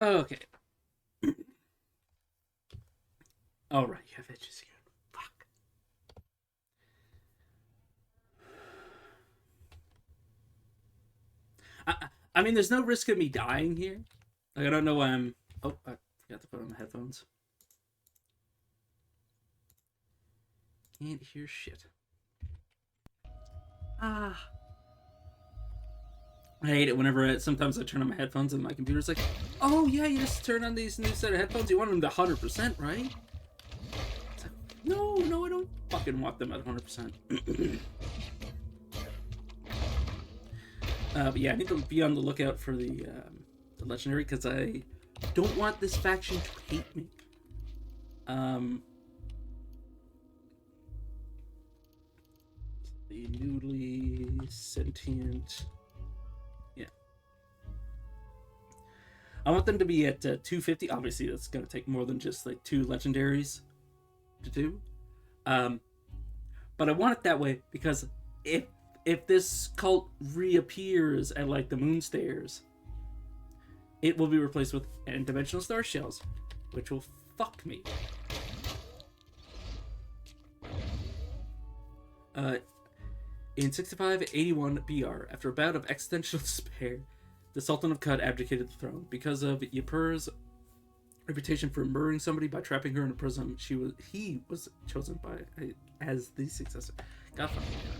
Okay. All right, you have edges again. Fuck. I mean, there's no risk of me dying here. Like, I don't know why I'm. Oh, I forgot to put on the headphones. Can't hear shit. Ah. I hate it whenever sometimes I turn on my headphones and my computer's like, oh yeah, you just turn on these new set of headphones. You want them to 100%, right? It's like, no, no, I don't fucking want them at 100%. But yeah, I need to be on the lookout for the legendary because I don't want this faction to hate me. Um, the newly sentient. Yeah, I want them to be at 250. Obviously, that's gonna take more than just like two legendaries to do. Um, but I want it that way because if if this cult reappears at like the moon stairs, it will be replaced with n-dimensional star shells, which will fuck me. Uh, in 6581 BR, after a bout of existential despair, the Sultan of Kud abdicated the throne. Because of Yapur's reputation for murdering somebody by trapping her in a prison, he was chosen as the successor. God fucking God.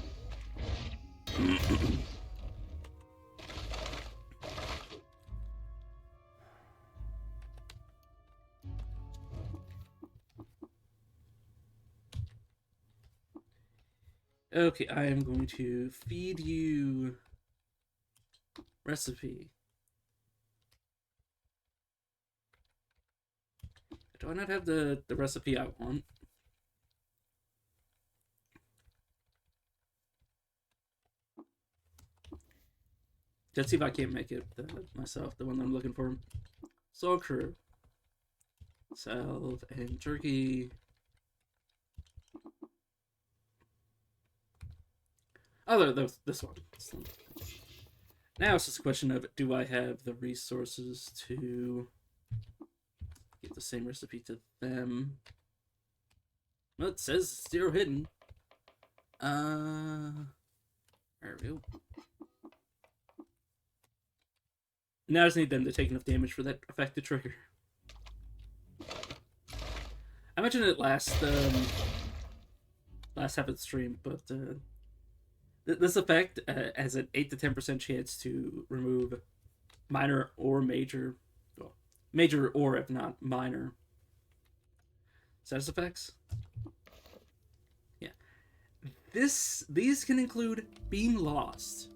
Okay, I am going to feed you recipe. Do I not have the recipe I want? Let's see if I can't make it myself, the one that I'm looking for. Soul crew. Salve and jerky. Oh, this one. Now it's just a question of, do I have the resources to give the same recipe to them? Well, it says zero hidden. There we go. Now I just need them to take enough damage for that effect to trigger. I mentioned it last half of the stream, but this effect has an 8 to 10% chance to remove minor or major, well, major or if not minor status effects. Yeah, these can include being lost.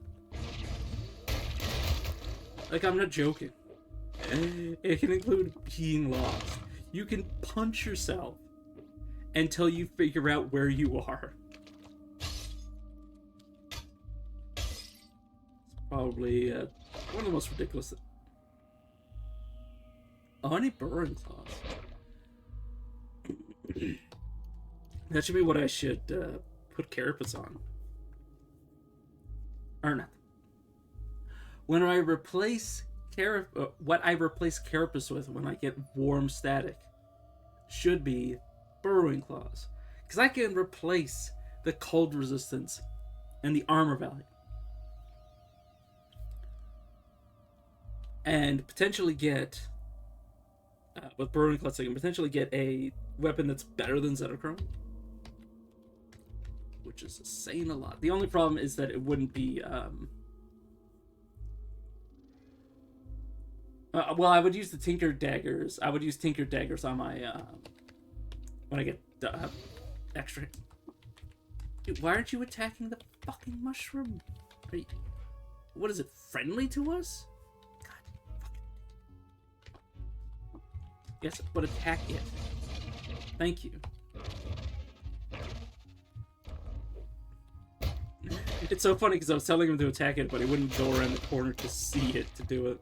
Like, I'm not joking. It can include being lost. You can punch yourself until you figure out where you are. Probably one of the most ridiculous. Oh, I need burrowing claws. That should be what I should put carapace on. Or not. When I replace what I replace carapace with when I get warm static should be burrowing claws, because I can replace the cold resistance and the armor value, and potentially get with burrowing claws. I can potentially get a weapon that's better than Zetachrome, which is saying a lot. The only problem is that it wouldn't be. Well, I would use the Tinker Daggers. I would use Tinker Daggers on my when I get extra. Dude, why aren't you attacking the fucking mushroom? You... What is it? Friendly to us? God, fucking. Yes, but attack it. Thank you. It's so funny because I was telling him to attack it, but he wouldn't go around the corner to see it to do it.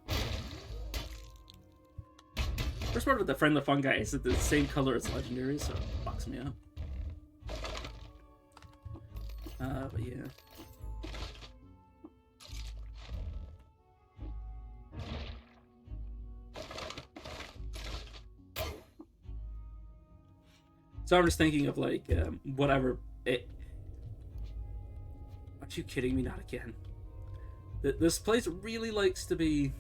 First part with the friendly fungi is that the same color as legendary, so it fucks me up. But yeah. So I'm just thinking of like whatever. Aren't you kidding me? Not again. This place really likes to be.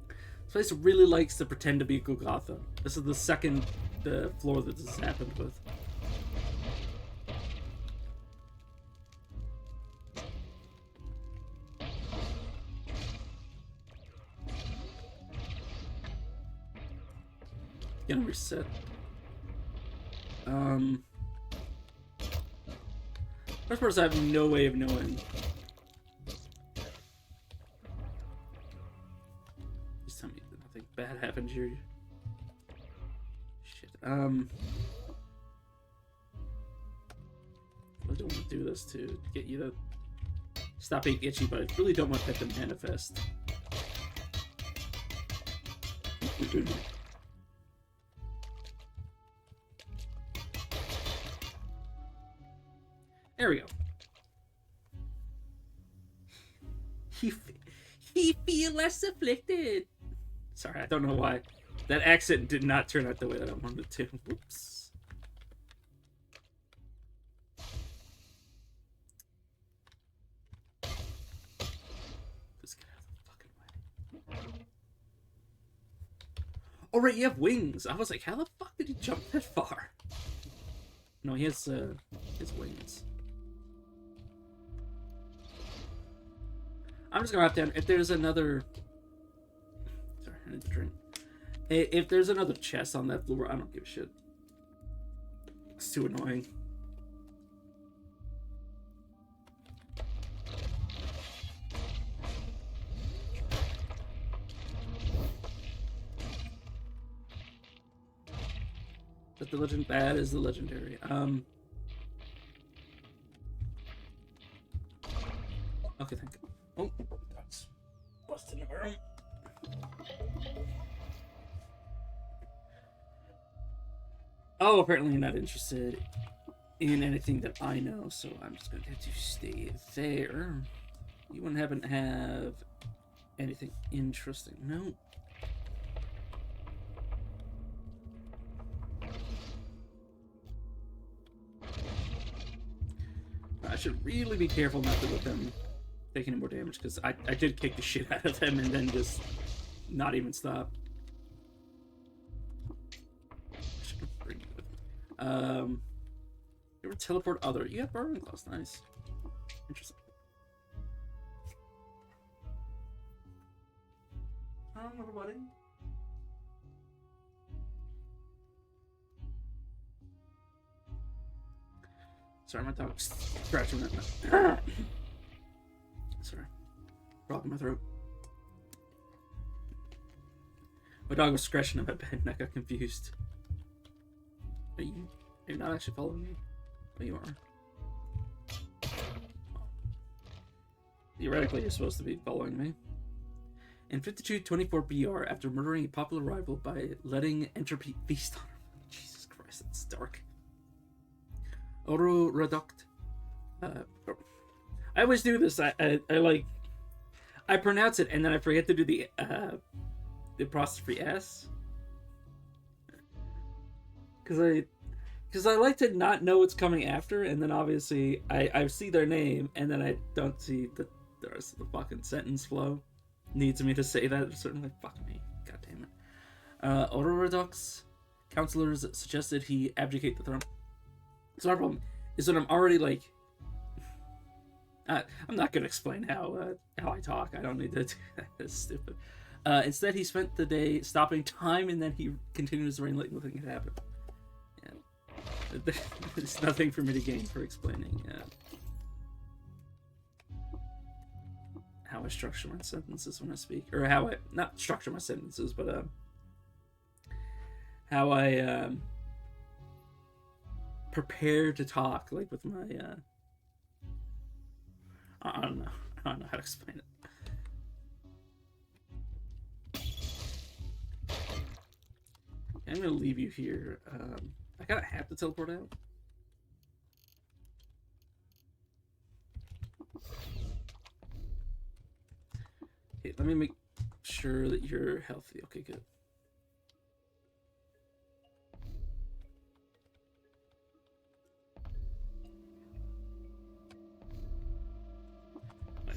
This place really likes to pretend to be Golgotha. This is the second floor that this has happened with. Gonna reset. First part is I have no way of knowing. Just tell me that nothing bad happened here. Shit. I really don't want to do this to get you to stop being itchy, but I really don't want that to manifest. There we go. He feel less afflicted. Sorry, I don't know why. That accent did not turn out the way that I wanted it to. Whoops. Just get out of the fucking way. Oh, right, you have wings. I was like, how the fuck did he jump that far? No, he has wings. I'm just gonna have to. If there's another, sorry, I need to drink. If there's another chest on that floor, I don't give a shit. It's too annoying. But the legend bad is the legendary. Okay, thank you. Oh, that's busted in the room. Oh, apparently you're not interested in anything that I know, so I'm just going to have to stay there. You wouldn't happen to have anything interesting? No. I should really be careful not to let them take any more damage, because I did kick the shit out of them and then just not even stop. You ever teleport other? You got burning claws, nice. Interesting. Everybody. Sorry, my dog's scratching that. Sorry. Frog in my throat. My dog was scratching at my bed and I got confused. Are you not actually following me? Oh, you are. Theoretically, you're supposed to be following me. In 5224 BR, after murdering a popular rival by letting entropy feast on her. Jesus Christ, that's dark. Oro Reduct. I always do this. I pronounce it and then I forget to do the apostrophe S. Because I like to not know what's coming after, and then obviously I see their name and then I don't see the rest of the fucking sentence flow. Needs me to say that. Certainly, fuck me. God damn it. Oro Redux counselors suggested he abdicate the throne. So my problem is that I'm already like, I'm not gonna explain how I talk. I don't need to do that. That's stupid. Instead, he spent the day stopping time, and then he continues to reign like nothing had happened. Yeah, there's nothing for me to gain for explaining how I structure my sentences when I speak, or how I not structure my sentences, but how I prepare to talk, like with my I don't know how to explain it. I'm gonna leave you here. I gotta have to teleport out. Okay, let me make sure that you're healthy. Okay, good.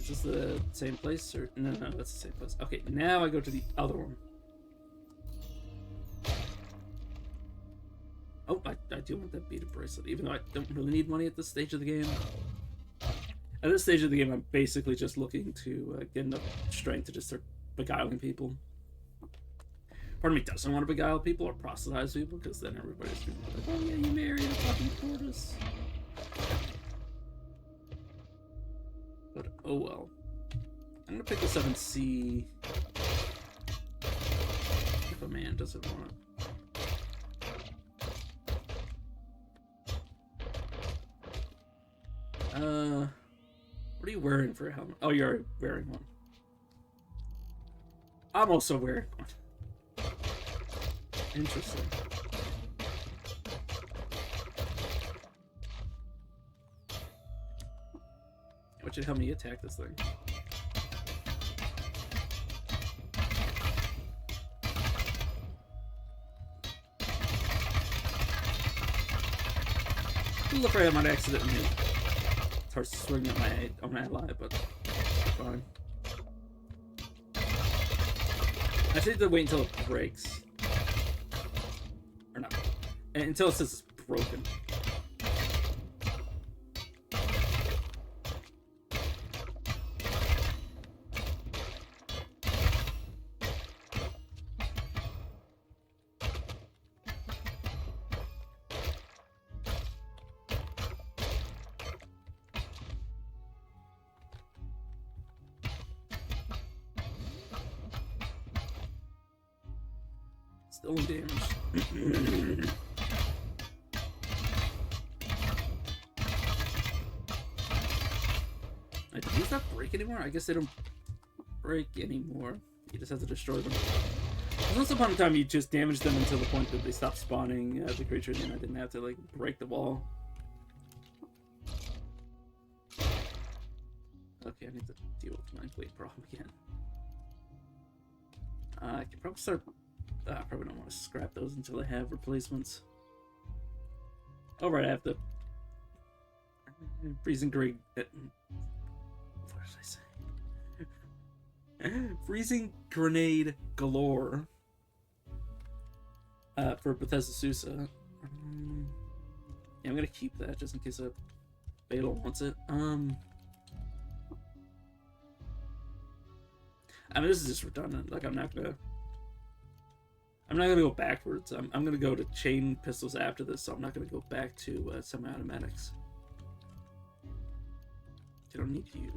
Is this the same place? Or no, that's the same place. Okay, now I go to the other one. Oh, I do want that beaded bracelet, even though I don't really need money at this stage of the game. At this stage of the game, I'm basically just looking to get enough strength to just start beguiling people. Part of me doesn't want to beguile people or proselytize people, because then everybody's going to be like, oh yeah, you married a fucking tortoise. But, oh well. I'm going to pick this up and see if a man doesn't want it. What are you wearing for a helmet? Oh, you're wearing one. I'm also wearing one. Interesting. What should help me attack this thing? I'm afraid I might accidentally start swinging at my own ally, but fine. I just need to wait until it breaks. Or not. Until it says it's broken. Still in damage. Do these not break anymore? I guess they don't break anymore. You just have to destroy them. Once upon a time, you just damage them until the point that they stop spawning the creature, and then I didn't have to like break the wall. Okay, I need to deal with my weight problem again. I can probably start. I probably don't want to scrap those until I have replacements. Oh right, I have the freezing grenade. What did I say? Freezing grenade galore. For Bethesda Susa. Yeah, I'm gonna keep that just in case a Bela wants it. I mean, this is just redundant. Like, I'm not gonna go backwards. I'm gonna go to chain pistols after this, so I'm not gonna go back to semi-automatics. I don't need you.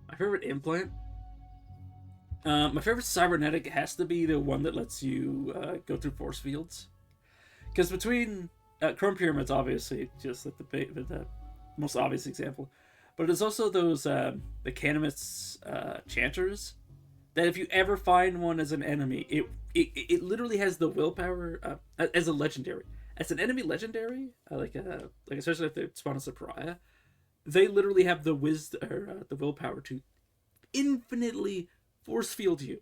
My favorite implant? My favorite cybernetic has to be the one that lets you go through force fields. Because between Chrome Pyramids, obviously, just like the most obvious example, but there's also those the Canamus Chanters that if you ever find one as an enemy, it literally has the willpower as a legendary. As an enemy legendary, like especially if they spawn as a pariah, they literally have the wisdom or the willpower to infinitely force field you.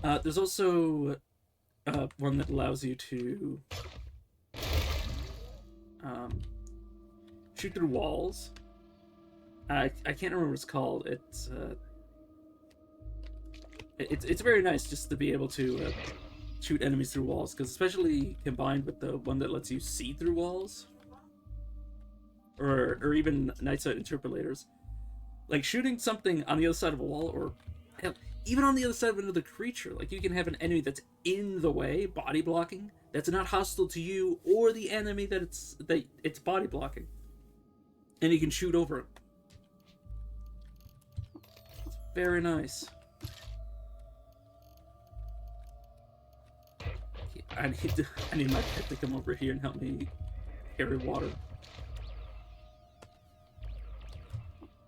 There's also one that allows you to shoot through walls. I can't remember what it's called. It's very nice just to be able to shoot enemies through walls, because especially combined with the one that lets you see through walls, or even night sight interpolators, like shooting something on the other side of a wall, or hell, even on the other side of another creature. Like, you can have an enemy that's in the way, body blocking, that's not hostile to you or the enemy that it's body blocking, and you can shoot over it. It's very nice. I need my pet to come over here and help me carry water.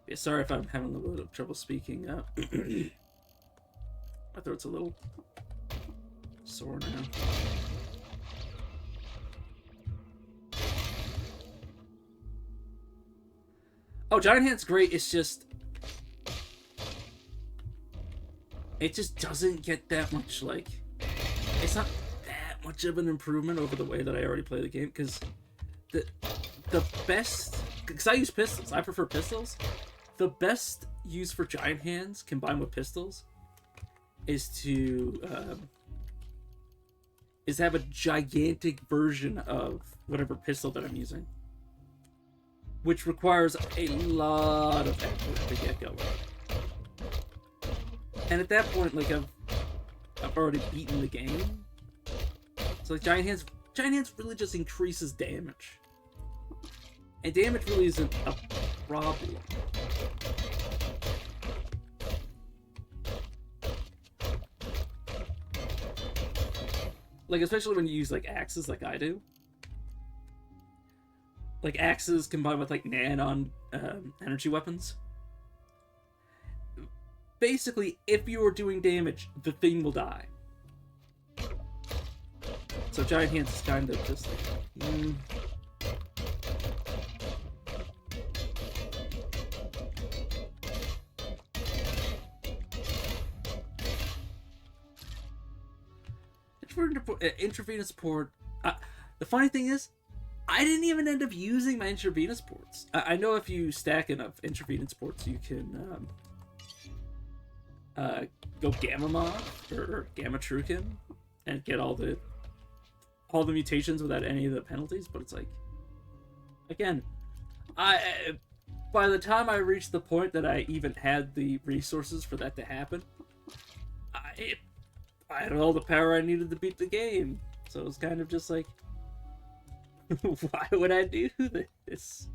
Yeah, sorry if I'm having a little bit of trouble speaking. My throat's a little sore now. Oh, Giant Hand's great. It's just it just doesn't get that much, like, it's not that much of an improvement over the way that I already play the game, because the best, because I use pistols, I prefer pistols. The best use for giant hands combined with pistols is to have a gigantic version of whatever pistol that I'm using, which requires a lot of effort to get going. And at that point, like, I've already beaten the game. So like giant hands really just increases damage. And damage really isn't a problem. Like, especially when you use, like, axes like I do. Like, axes combined with, like, nanon energy weapons. Basically, if you are doing damage, the thing will die. So giant hands is kind of just like... Intravenous port. The funny thing is, I didn't even end up using my intravenous ports. I know if you stack enough intravenous ports, you can go Gamma Moth or Gamma Trukin and get all the mutations without any of the penalties. But it's like, again, by the time I reached the point that I even had the resources for that to happen, I had all the power I needed to beat the game. So it was kind of just like, why would I do this?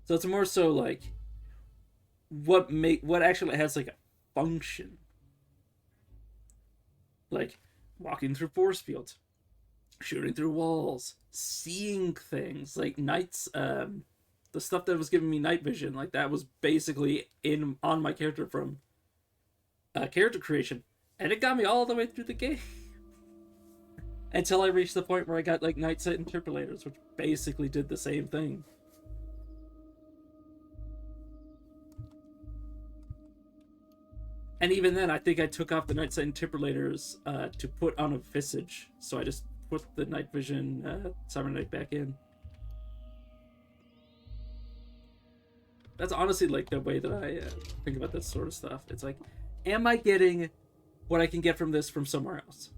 So it's more so like, what actually has like a function. Like walking through force fields, shooting through walls, seeing things, like Knight's the stuff that was giving me night vision, like that was basically on my character from character creation, and it got me all the way through the game until I reached the point where I got like night sight interpolators, which basically did the same thing. And even then, I think I took off the night sight interpolators to put on a visage, so I just put the night vision cybernetic back in. That's honestly like the way that I think about this sort of stuff. It's like, am I getting what I can get from this from somewhere else?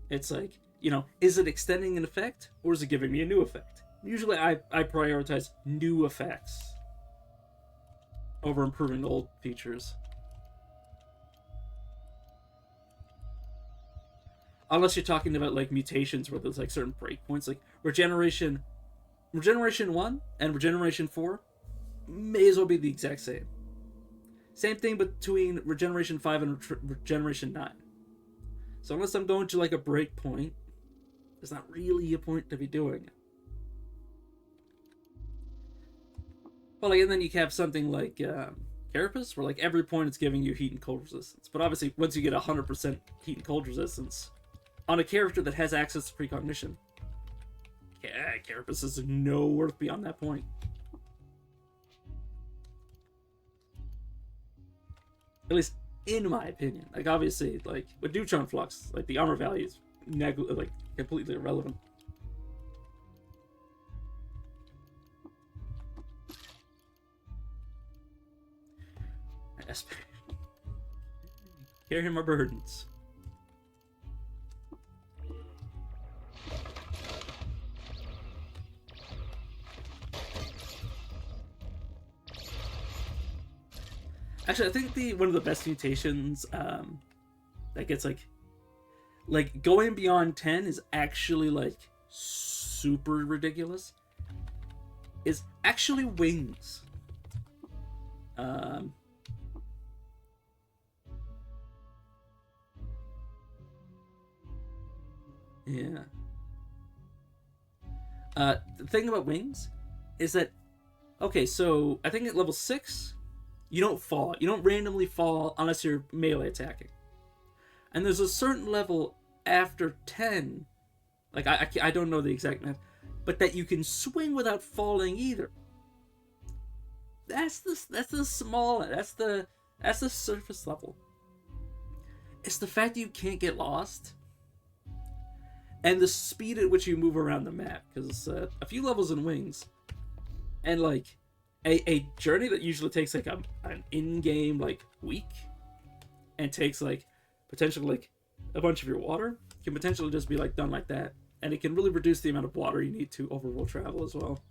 It's like, you know, is it extending an effect or is it giving me a new effect? Usually I prioritize new effects over improving old features. Unless you're talking about like mutations where there's like certain breakpoints, like Regeneration 1 and Regeneration 4 may as well be the exact same. Same thing between Regeneration 5 and Regeneration 9. So unless I'm going to like a break point, there's not really a point to be doing it. Well, like, and then you have something like Carapace, where like every point it's giving you heat and cold resistance. But obviously, once you get 100% heat and cold resistance on a character that has access to precognition, yeah, Carapace is no worth beyond that point. At least in my opinion. Like, obviously, like with Neutron Flux, like the armor value is like completely irrelevant. Carry my burdens. Actually, I think one of the best mutations that gets like going beyond 10 is actually like super ridiculous. Is actually wings. Yeah. The thing about wings is that, okay, so I think at level 6, you don't fall. You don't randomly fall unless you're melee attacking. And there's a certain level after 10, like I don't know the exact math, but that you can swing without falling either. that's the small, that's the surface level. It's the fact that you can't get lost, and the speed at which you move around the map. Because a few levels in Wings, and like a journey that usually takes like an in-game like week, and takes like potentially like a bunch of your water, can potentially just be like done like that, and it can really reduce the amount of water you need to overworld travel as well.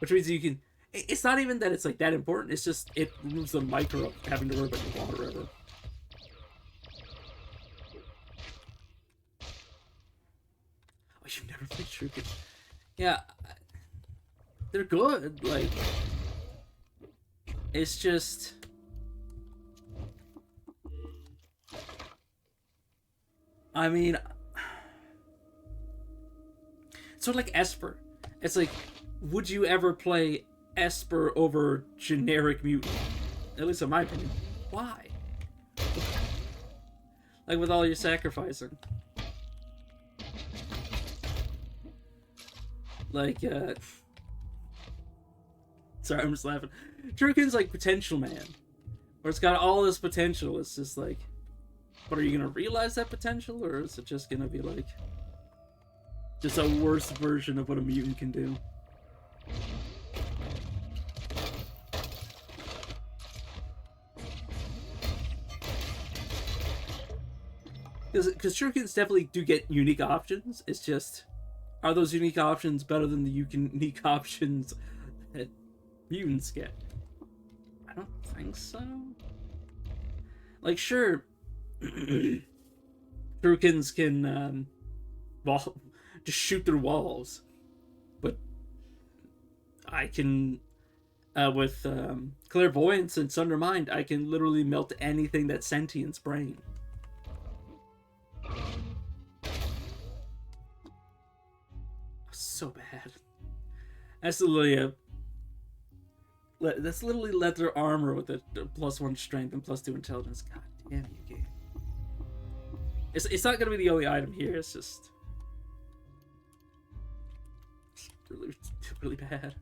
Which means you can. It's not even that it's like that important. It's just it removes the micro of having to worry about your water ever. Oh, you've never played Shuriken? Yeah, they're good. Like, it's just. I mean, sort of like Esper. It's like, would you ever play Esper over generic mutant? At least in my opinion. Why? Like, with all your sacrificing. Like, sorry, I'm just laughing. Shuriken's like Potential Man, where it's got all this potential. It's just like, but are you gonna realize that potential, or is it just gonna be like just a worse version of what a mutant can do? Because Shurikens definitely do get unique options. It's just, are those unique options better than the unique options that mutants get? I don't think so. Like, sure, Shurikens can just shoot through walls, but I can, with Clairvoyance and Sundermind, I can literally melt anything that's sentient's brain. So bad. That's literally leather armor with a +1 strength and +2 intelligence. God damn you, game. It's not gonna be the only item here. It's just really bad.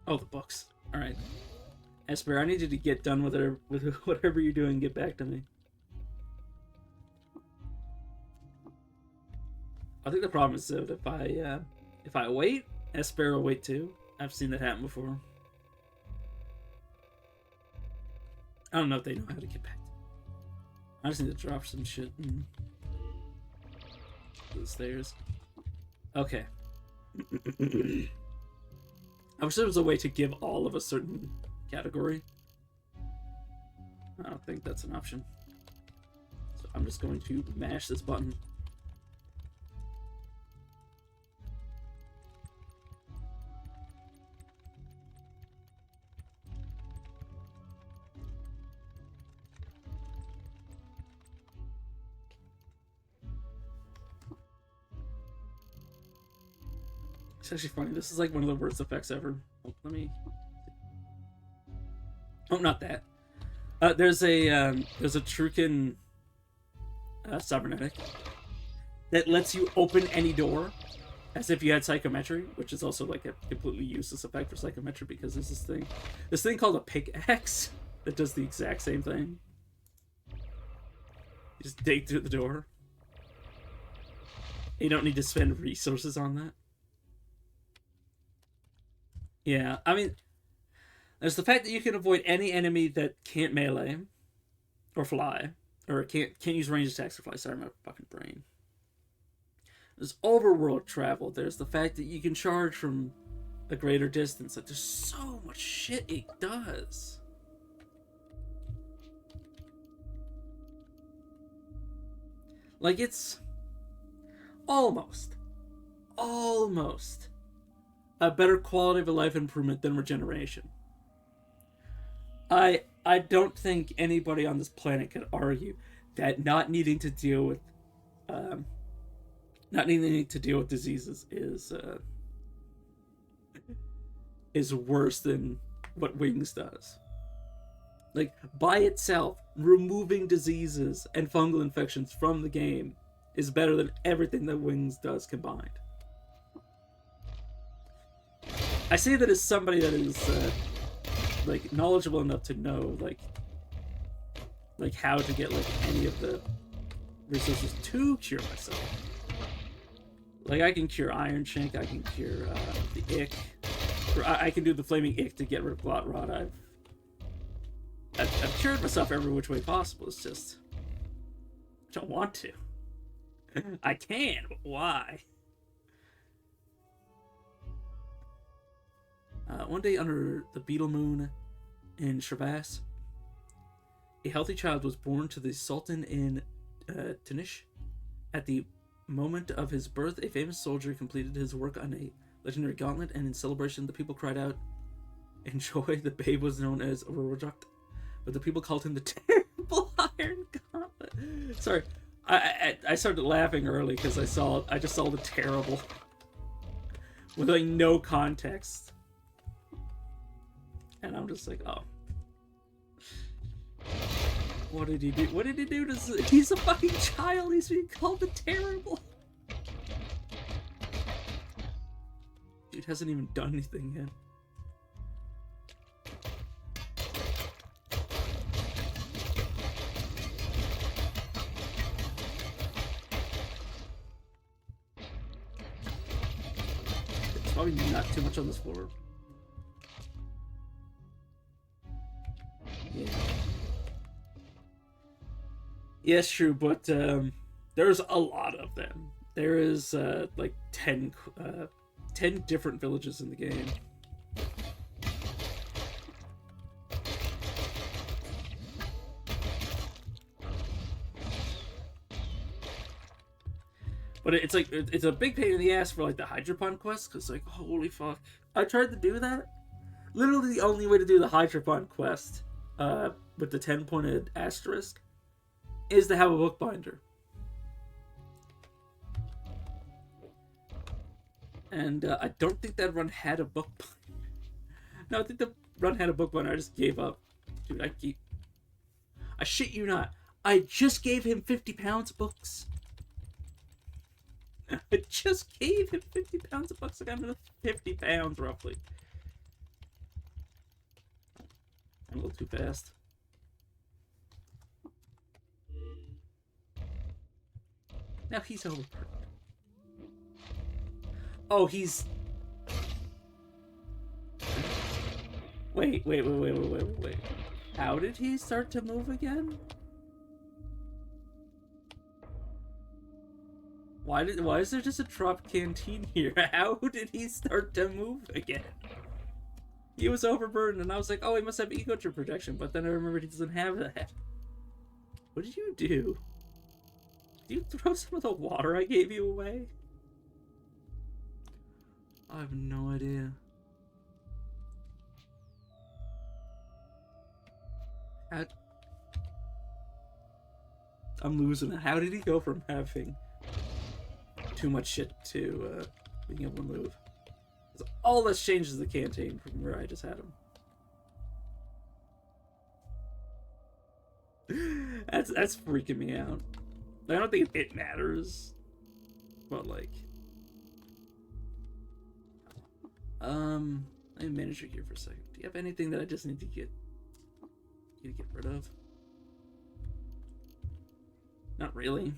Oh, the books. All right, Esper, I need you to get done with whatever you're doing. Get back to me. I think the problem is that if I wait, Esper will wait too. I've seen that happen before. I don't know if they know how to get back. I just need to drop some shit and the stairs. Okay. I wish there was a way to give all of a certain category. I don't think that's an option. So I'm just going to mash this button. It's actually funny. This is like one of the worst effects ever. Oh, let me. Oh, not that. There's a Trukin cybernetic that lets you open any door as if you had psychometry, which is also like a completely useless effect for psychometry because there's this thing called a pickaxe that does the exact same thing. You just dig through the door. You don't need to spend resources on that. Yeah, I mean, there's the fact that you can avoid any enemy that can't melee or fly, or can't use ranged attacks or fly. Sorry, my fucking brain. There's overworld travel. There's the fact that you can charge from a greater distance. Like, there's so much shit it does. Like, it's almost a better quality of life improvement than regeneration. I don't think anybody on this planet could argue that not needing to deal with diseases is worse than what Wings does. Like, by itself, removing diseases and fungal infections from the game is better than everything that Wings does combined. I say that as somebody that is like knowledgeable enough to know like how to get like any of the resources to cure myself. Like I can cure Iron Chink, I can cure the Ick, or I can do the Flaming Ick to get rid of Glot Rod. I've cured myself every which way possible. It's just I don't want to. I can, but why? One day under the Beetle Moon in Shavas, a healthy child was born to the Sultan in Tunish. At the moment of his birth, a famous soldier completed his work on a legendary gauntlet, and in celebration, the people cried out, "Enjoy!" The babe was known as Rorojakt, but the people called him the Terrible Iron Gauntlet. Sorry, I started laughing early because I just saw the terrible with like no context. And I'm just like, oh. What did he do? What did he do to... He's a fucking child. He's being called the Terrible. Dude hasn't even done anything yet. It's probably not too much on this floor. Yeah. Yes, true, but there's a lot of them. There is like 10 different villages in the game. But it's like it's a big pain in the ass for like the Hydropon quest, because like holy fuck, I tried to do that. Literally the only way to do the Hydropon quest with the 10-pointed asterisk is to have a bookbinder. And I don't think that run had a bookbinder. No, I think the run had a bookbinder. I just gave up. Dude, I shit you not. I just gave him 50 pounds of books. I just gave him 50 pounds of books. I got another 50 pounds, roughly. I'm a little too fast. Now he's overburdened. Oh, he's... Wait. How did he start to move again? Why is there just a drop canteen here? How did he start to move again? He was overburdened, and I was like, oh, he must have ego trip protection, but then I remembered he doesn't have that. What did you do? Did you throw some of the water I gave you away? I have no idea. I'm losing it. How did he go from having too much shit to being able to move? All this changes the canteen from where I just had him. That's freaking me out. I don't think it matters, but like, let me manage your gear for a second. Do you have anything that I just need to get rid of? Not really.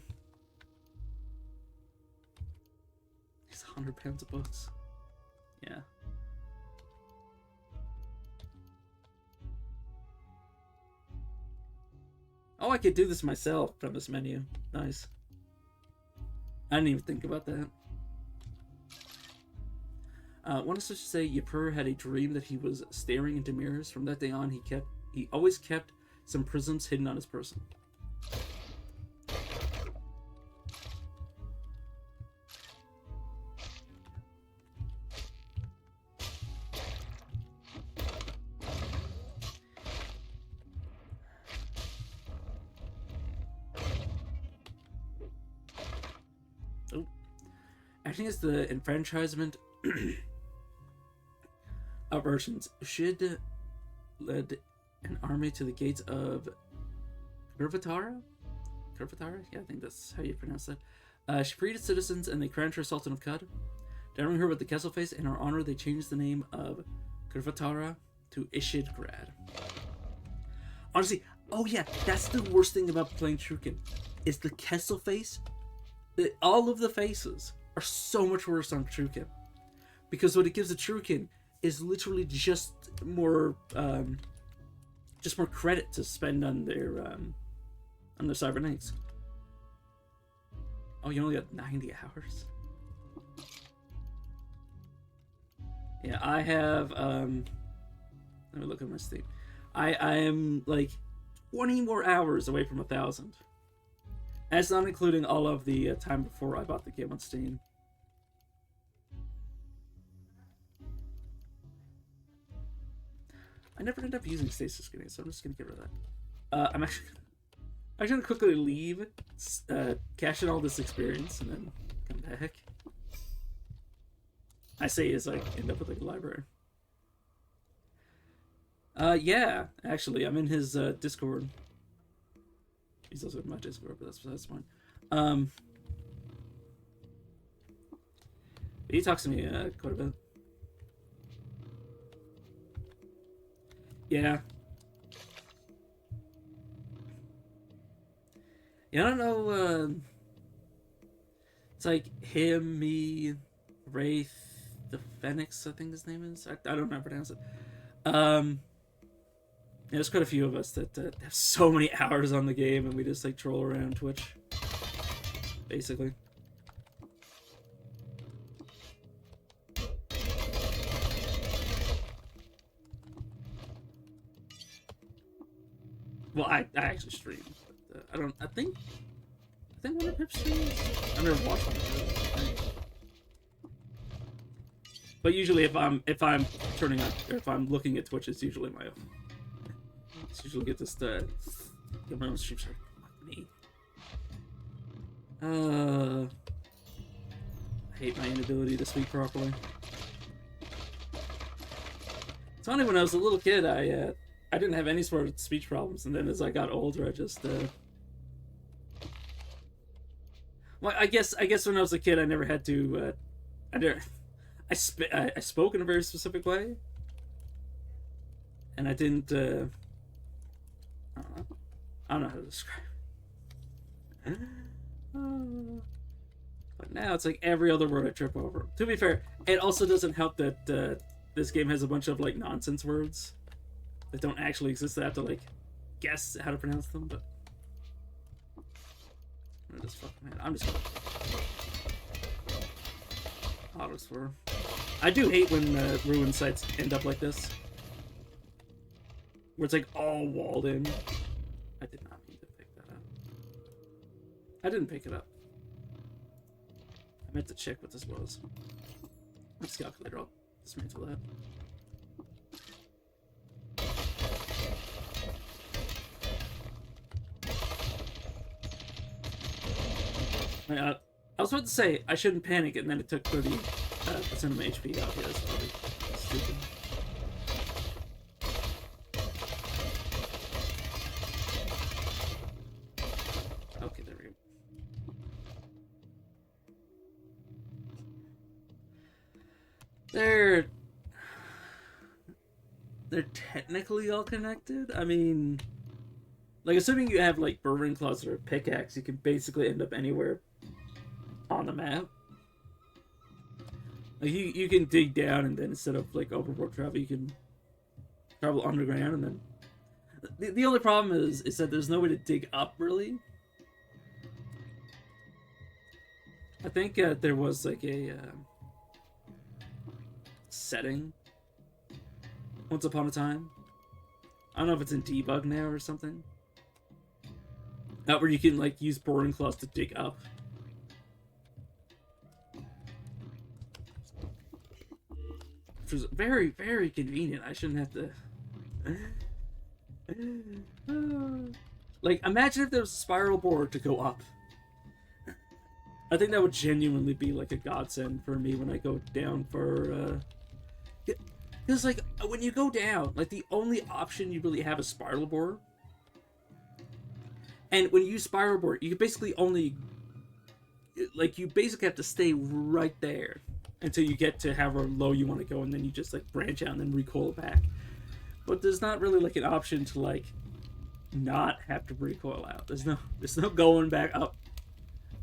It's 100 pounds of books. Yeah. Oh, I could do this myself from this menu. Nice. I didn't even think about that. One is to say, Yapur had a dream that he was staring into mirrors. From that day on, he always kept some prisms hidden on his person. Acting as the enfranchisement of Urchins, Shid led an army to the gates of Kurvatara? Kurvatara? Yeah, I think that's how you pronounce that. She freed its citizens and they crowned her Sultan of Cud. Honoring her with the Castle Face, in her honor, they changed the name of Kurvatara to Ishidgrad. Honestly, oh yeah, that's the worst thing about playing Trukin, is the Kessel face. All of the faces are so much worse on Trukin, because what it gives a Trukin is literally just more credit to spend on their cybernetics. Oh, you only got 90 hours. Yeah, I have let me look at my Steam. I am like 20 more hours away from 1,000. That's not including all of the time before I bought the game on Steam. I never ended up using stasis grenades, so I'm just gonna get rid of that. I'm actually gonna quickly leave, cash in all this experience, and then come back. I say as I end up with like a library. Yeah, actually, I'm in his Discord. He's also in my Discord, but that's fine. He talks to me quite a bit. Yeah. Yeah, I don't know. It's like him, me, Wraith, the Phoenix, I think his name is. I don't know how to pronounce it. Yeah, there's quite a few of us that have so many hours on the game, and we just like troll around Twitch, basically. Well, I actually stream. But, I think one of Pip streams. I've never watched one of those. But usually, if I'm turning on, or if I'm looking at Twitch, it's usually my own. It's usually get this get my own stream started. Me. I hate my inability to speak properly. It's funny, when I was a little kid, I didn't have any sort of speech problems, and then as I got older, I just well, I guess when I was a kid, I never had to I spoke in a very specific way, and I didn't I don't know how to describe it. But now it's like every other word I trip over. To be fair, it also doesn't help that this game has a bunch of like nonsense words that don't actually exist. I have to like guess how to pronounce them, but I'm just gonna auto swerve. I do hate when ruin sites end up like this, where it's like all walled in. I did not mean to pick that up. I didn't pick it up. I meant to check what this was. Let's calculate. I'll dismantle that. I was about to say I shouldn't panic, and then it took 30% of my HP out. Yeah, that's probably stupid. Okay, there we go. They're technically all connected. I mean, like, assuming you have like Burning Claws or a pickaxe, you can basically end up anywhere on the map. Like, you can dig down, and then instead of like overworld travel, you can travel underground, and then the only problem is that there's no way to dig up, really. I think there was like a setting once upon a time. I don't know if it's in debug now or something. Where you can like use boring claws to dig up. Which was very, very convenient. I shouldn't have to. Like, imagine if there was a spiral board to go up. I think that would genuinely be like a godsend for me when I go down for. Because like when you go down, like the only option you really have is spiral board. And when you use spiral board, you basically only, like, you basically have to stay right there until you get to however low you want to go, and then you just like branch out and then recoil back. But there's not really like an option to like not have to recoil out. There's no going back up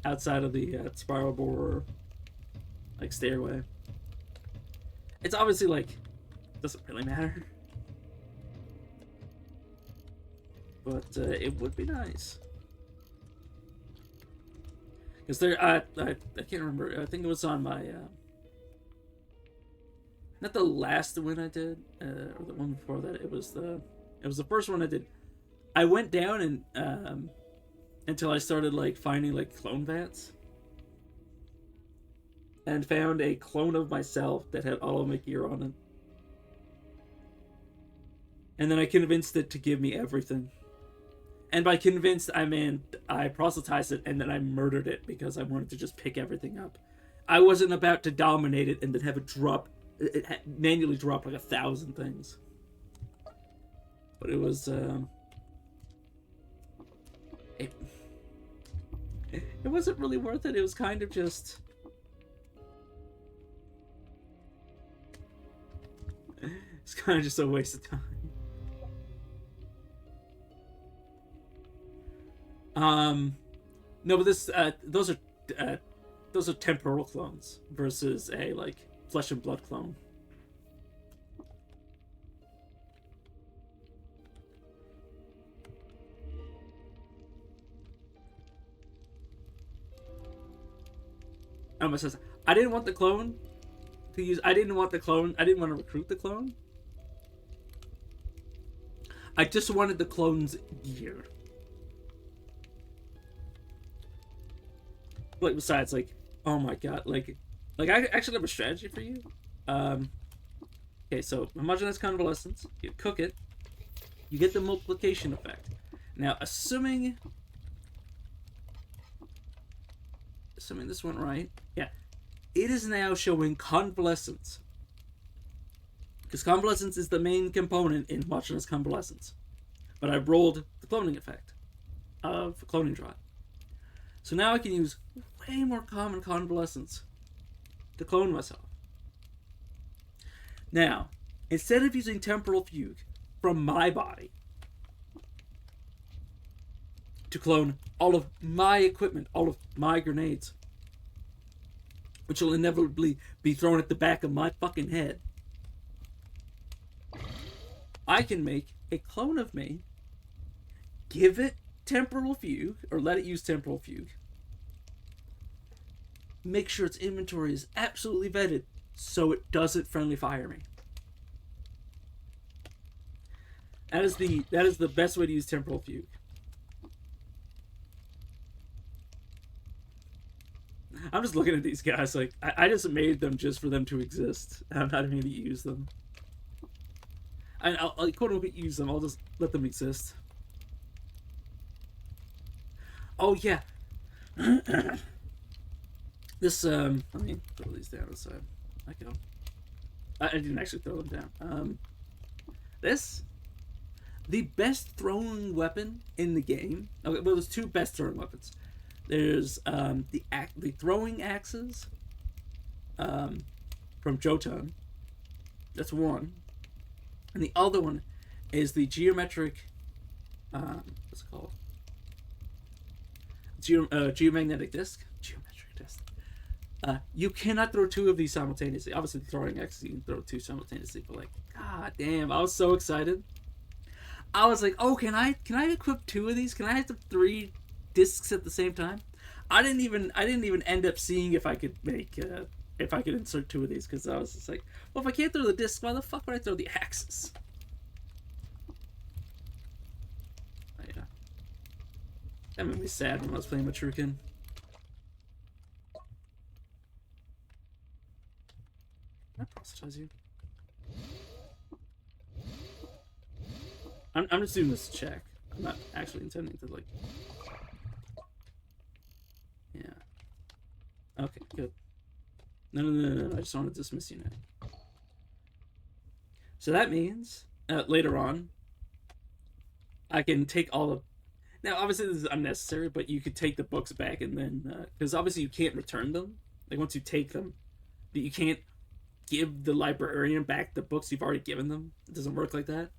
outside of the spiral board like stairway. It's obviously like doesn't really matter, but it would be nice. Because there, I can't remember. I think it was on my, not the last one I did, or the one before that. It was the first one I did. I went down and until I started like finding like clone vats, and found a clone of myself that had all of my gear on it. And then I convinced it to give me everything. And by convinced, I mean I proselytized it and then I murdered it because I wanted to just pick everything up. I wasn't about to dominate it and then have it manually drop like 1,000 things. But it was, it wasn't really worth it. It was kind of just, it's kind of just a waste of time. No, but this, those are temporal clones versus a like flesh and blood clone. Says, I didn't want the clone to use. I didn't want to recruit the clone. I just wanted the clone's gear. Like, besides, like, oh my god, like I actually have a strategy for you. Okay, so homogeneous convalescence, you cook it, you get the multiplication effect. Now, assuming this went right, yeah, it is now showing convalescence. Because convalescence is the main component in homogeneous convalescence. But I rolled the cloning effect of cloning drive. So now I can use way more common convalescence to clone myself. Now, instead of using temporal fugue from my body to clone all of my equipment, all of my grenades, which will inevitably be thrown at the back of my fucking head, I can make a clone of me, give it temporal fugue, or let it use temporal fugue, make sure its inventory is absolutely vetted so it doesn't friendly fire me. That is the best way to use temporal fugue. I'm just looking at these guys like I just made them just for them to exist. I'm not even going to use them. I'll quote unquote use them. I'll just let them exist. Oh yeah. This let me throw these down aside. I didn't actually throw them down. The best throwing weapon in the game. Okay, well, there's two best throwing weapons. There's the throwing axes from Jotun. That's one. And the other one is the geometric what's it called? Geomagnetic disc. Geometric disc. You cannot throw two of these simultaneously. Obviously, throwing axes you can throw two simultaneously, but like, god damn, I was so excited. I was like, oh, can I equip two of these? Can I have the 3 discs at the same time? I didn't even end up seeing if I could make if I could insert 2 of these, because I was just like, well, if I can't throw the discs, why the fuck would I throw the axes? Oh, yeah, that made me sad when I was playing with Trukin. Can I proselytize you? I'm just doing this to check. I'm not actually intending to, like... Yeah. Okay, good. No. I just want to dismiss you now. So that means, later on, I can take all of... Now, obviously, this is unnecessary, but you could take the books back and then, because obviously you can't return them. Like once you take them, you can't give the librarian back the books you've already given them. It doesn't work like that.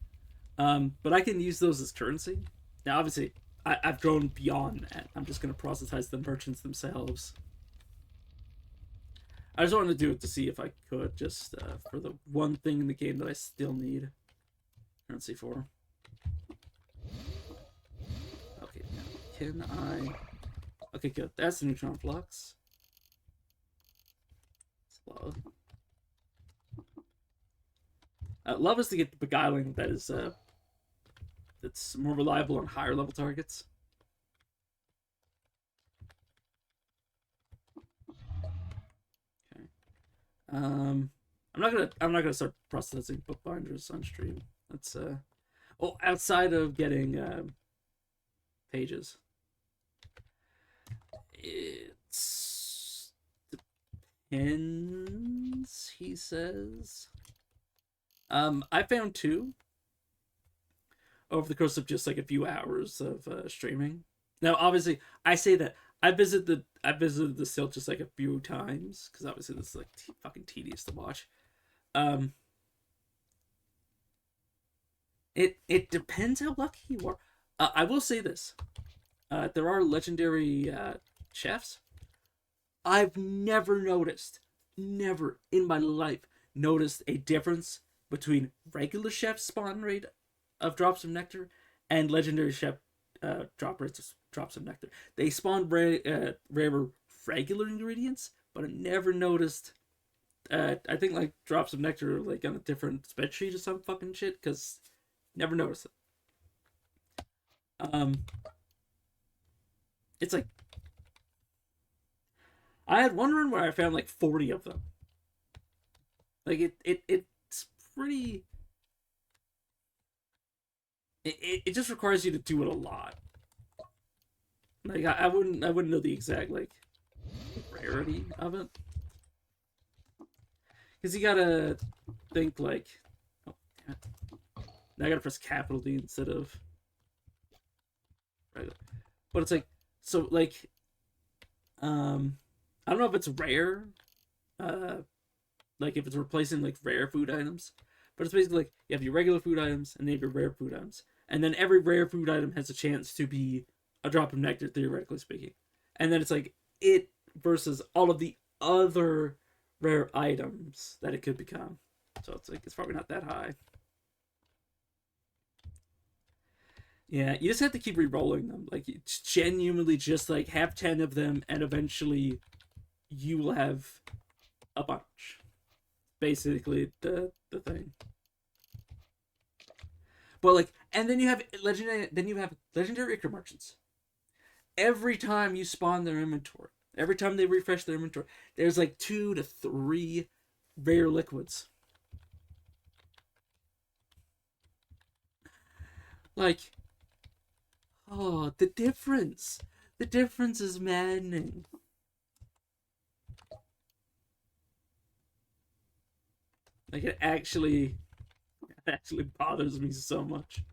But I can use those as currency. Now, obviously, I've grown beyond that. I'm just going to proselytize the merchants themselves. I just wanted to do it to see if I could, just for the one thing in the game that I still need currency for. Okay, now can I... Okay, good. That's the neutron flux. It's love. Love is to get the beguiling that is that's more reliable on higher level targets. Okay. I'm not gonna start processing bookbinders on stream. That's oh, outside of getting pages. It's depends, he says. I found 2 over the course of just like a few hours of streaming. Now, obviously, I say that I visited the Silt just like a few times because obviously this is like fucking tedious to watch. Um, it depends how lucky you are. I will say this: there are legendary chefs. I've never in my life noticed a difference between regular chef spawn rate of drops of nectar and legendary chef drop rates of drops of nectar. They spawn rarer regular ingredients, but I never noticed. I think like drops of nectar are like on a different spreadsheet or some fucking shit because never noticed it. It's like I had one run where I found like 40 of them. Like it's pretty. It just requires you to do it a lot. Like I wouldn't know the exact like rarity of it, because you gotta think like, oh, damn it. Now I gotta press capital D instead of regular. But it's like so like I don't know if it's rare, like if it's replacing like rare food items, but it's basically like you have your regular food items and then you have your rare food items, and then every rare food item has a chance to be a drop of nectar, theoretically speaking, and then it's like it versus all of the other rare items that it could become. So it's like it's probably not that high. Yeah, you just have to keep re-rolling them. Like genuinely, just like have 10 of them, and eventually, you will have a bunch. Basically, the thing. But like, and then you have legendary. Then you have legendary Ichor merchants. Every time you spawn their inventory, every time they refresh their inventory, there's like 2 to 3 rare liquids. Like, oh, the difference. The difference is maddening. Like it actually bothers me so much.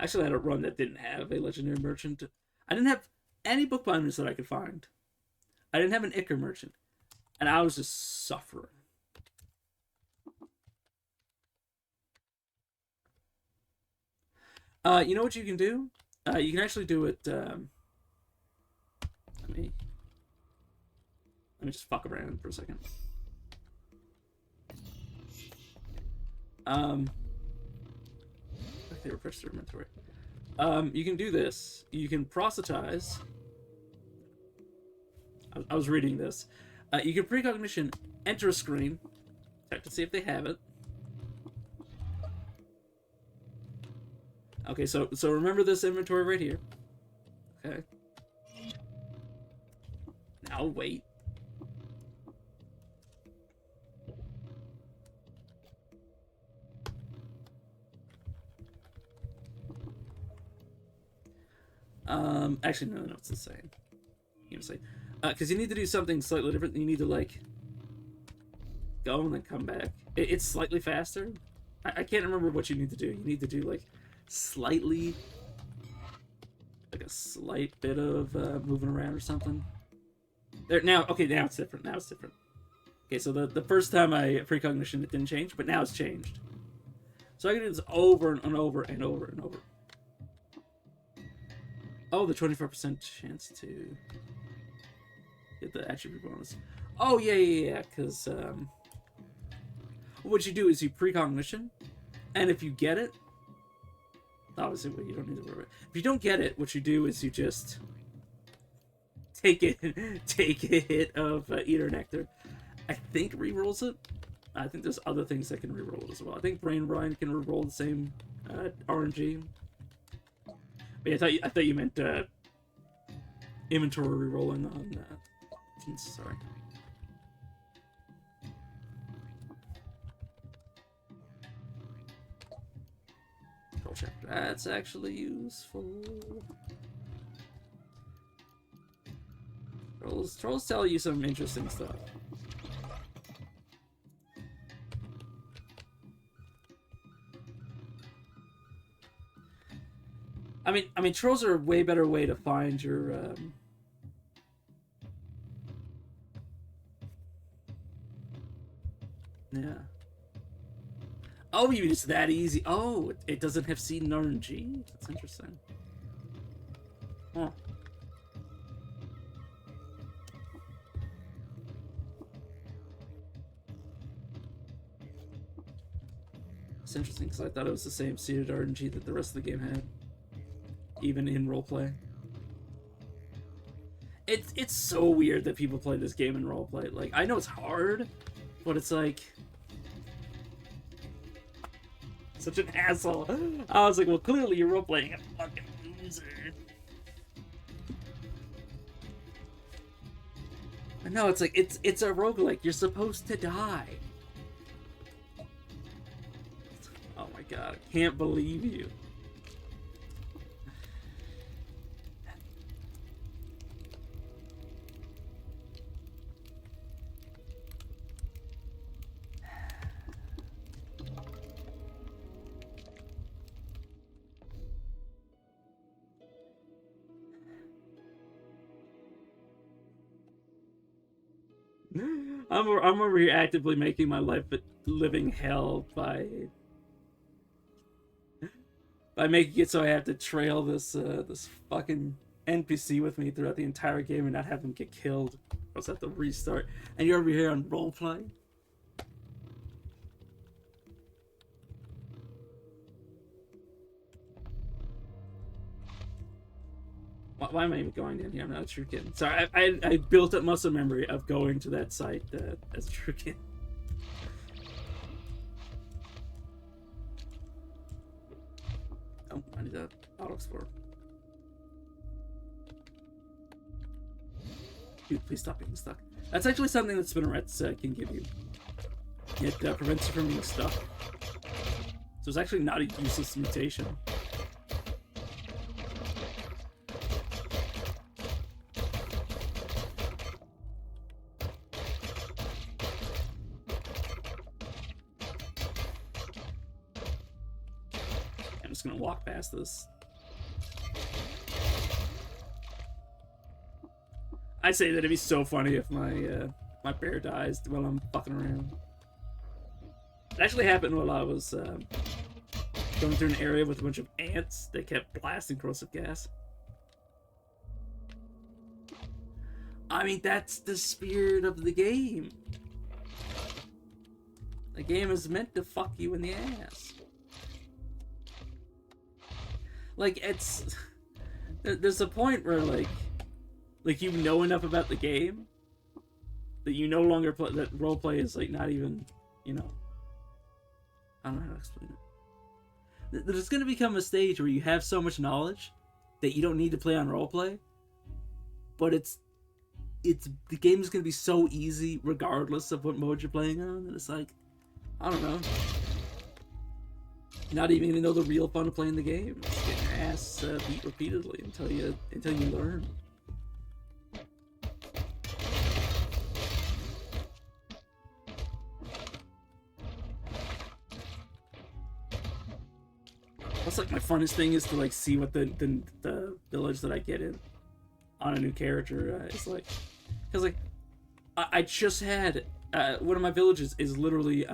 I actually had a run that didn't have a legendary merchant. I didn't have any bookbinders that I could find. I didn't have an Ichor merchant, and I was just suffering. You know what you can do? You can actually do it. Let me just fuck around for a second. Okay, refresh the inventory. You can do this. You can proselytize. I was reading this. You can precognition enter a screen, check to see if they have it. Okay, so remember this inventory right here. Okay. Now wait. Actually, no, it's the same. You know, say, because you need to do something slightly different. You need to like go and then come back. It's slightly faster, I can't remember what you need to do. You need to do like slightly, like a slight bit of moving around or something. There now. Okay, now it's different. Now it's different. Okay, so the first time I precognition it didn't change, but now it's changed. So I can do this over and over and over and over. Oh, the 25% chance to get the attribute bonus. Oh yeah. Because what you do is you precognition, and if you get it, obviously you don't need to worry about it. If you don't get it, what you do is you just take a hit of Eater Nectar. I think rerolls it. I think there's other things that can reroll it as well. I think Brain Brine can reroll the same RNG. But yeah, I thought you meant inventory rerolling on. Sorry. Control check. That's actually useful. Trolls tell you some interesting stuff. I mean, trolls are a way better way to find your. Yeah. Oh, you mean it's that easy? Oh, it doesn't have seed and RNG? That's interesting. Huh. It's interesting because I thought it was the same seeded RNG that the rest of the game had. Even in roleplay. It's so weird that people play this game in roleplay. Like, I know it's hard, but it's like... Such an asshole. I was like, well, clearly you're roleplaying a fucking loser. I know, it's like, it's a roguelike. You're supposed to die. Oh my god, I can't believe you. I'm over here actively making my life a living hell by making it so I have to trail this this fucking NPC with me throughout the entire game and not have him get killed. I also have to restart. And you're over here on roleplay? Why am I even going in here? I'm not a true kid. Sorry, I built up muscle memory of going to that site as a true kid. Oh, I need to auto-explore. Dude, please stop being stuck. That's actually something that spinnerets can give you. It prevents you from being stuck. So it's actually not a useless mutation. I'm just gonna walk past this. I say that it'd be so funny if my my bear dies while I'm fucking around. It actually happened while I was going through an area with a bunch of ants that kept blasting corrosive gas. I mean, that's the spirit of the game. The game is meant to fuck you in the ass. Like, it's... There's a point where, like you know enough about the game that you no longer play... That roleplay is, like, not even, you know... I don't know how to explain it. There's gonna become a stage where you have so much knowledge that you don't need to play on roleplay, but it's the game is gonna be so easy regardless of what mode you're playing on, and it's like, I don't know, not even gonna know the real fun of playing the game. Just getting your ass beat repeatedly until you learn. That's like my funnest thing is to like see what the village that I get in on a new character is like, because like I just had one of my villages is literally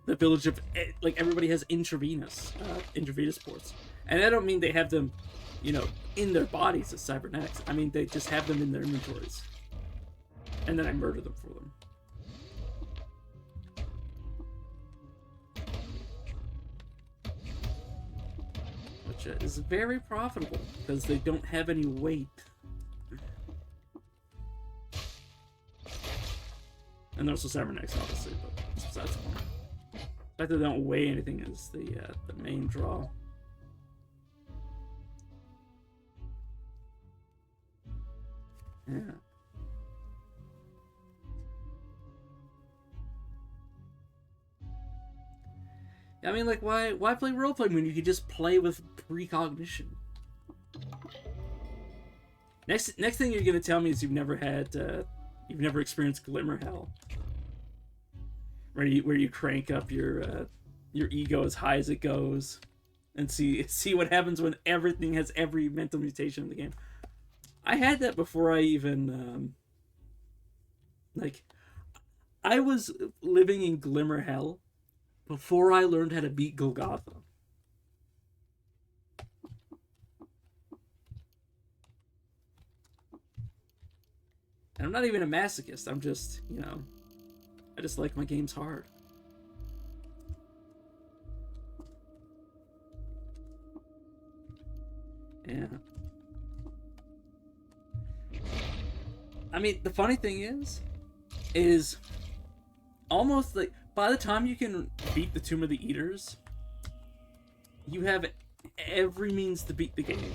the village of like everybody has intravenous ports, and I don't mean they have them, you know, in their bodies as cybernetics. I mean they just have them in their inventories, and then I murder them for them. Which is very profitable because they don't have any weight. And there's also cybernetics, obviously, but besides the point. The fact that they don't weigh anything is the main draw. Yeah. I mean, like, why play roleplay when you could just play with precognition? Next thing you're gonna tell me is you've never experienced glimmer hell, where you crank up your ego as high as it goes, and see what happens when everything has every mental mutation in the game. I had that before I even like, I was living in glimmer hell before I learned how to beat Golgotha. And I'm not even a masochist. I'm just, you know, I just like my games hard. Yeah. I mean, the funny thing is almost like by the time you can beat the Tomb of the Eaters, you have every means to beat the game.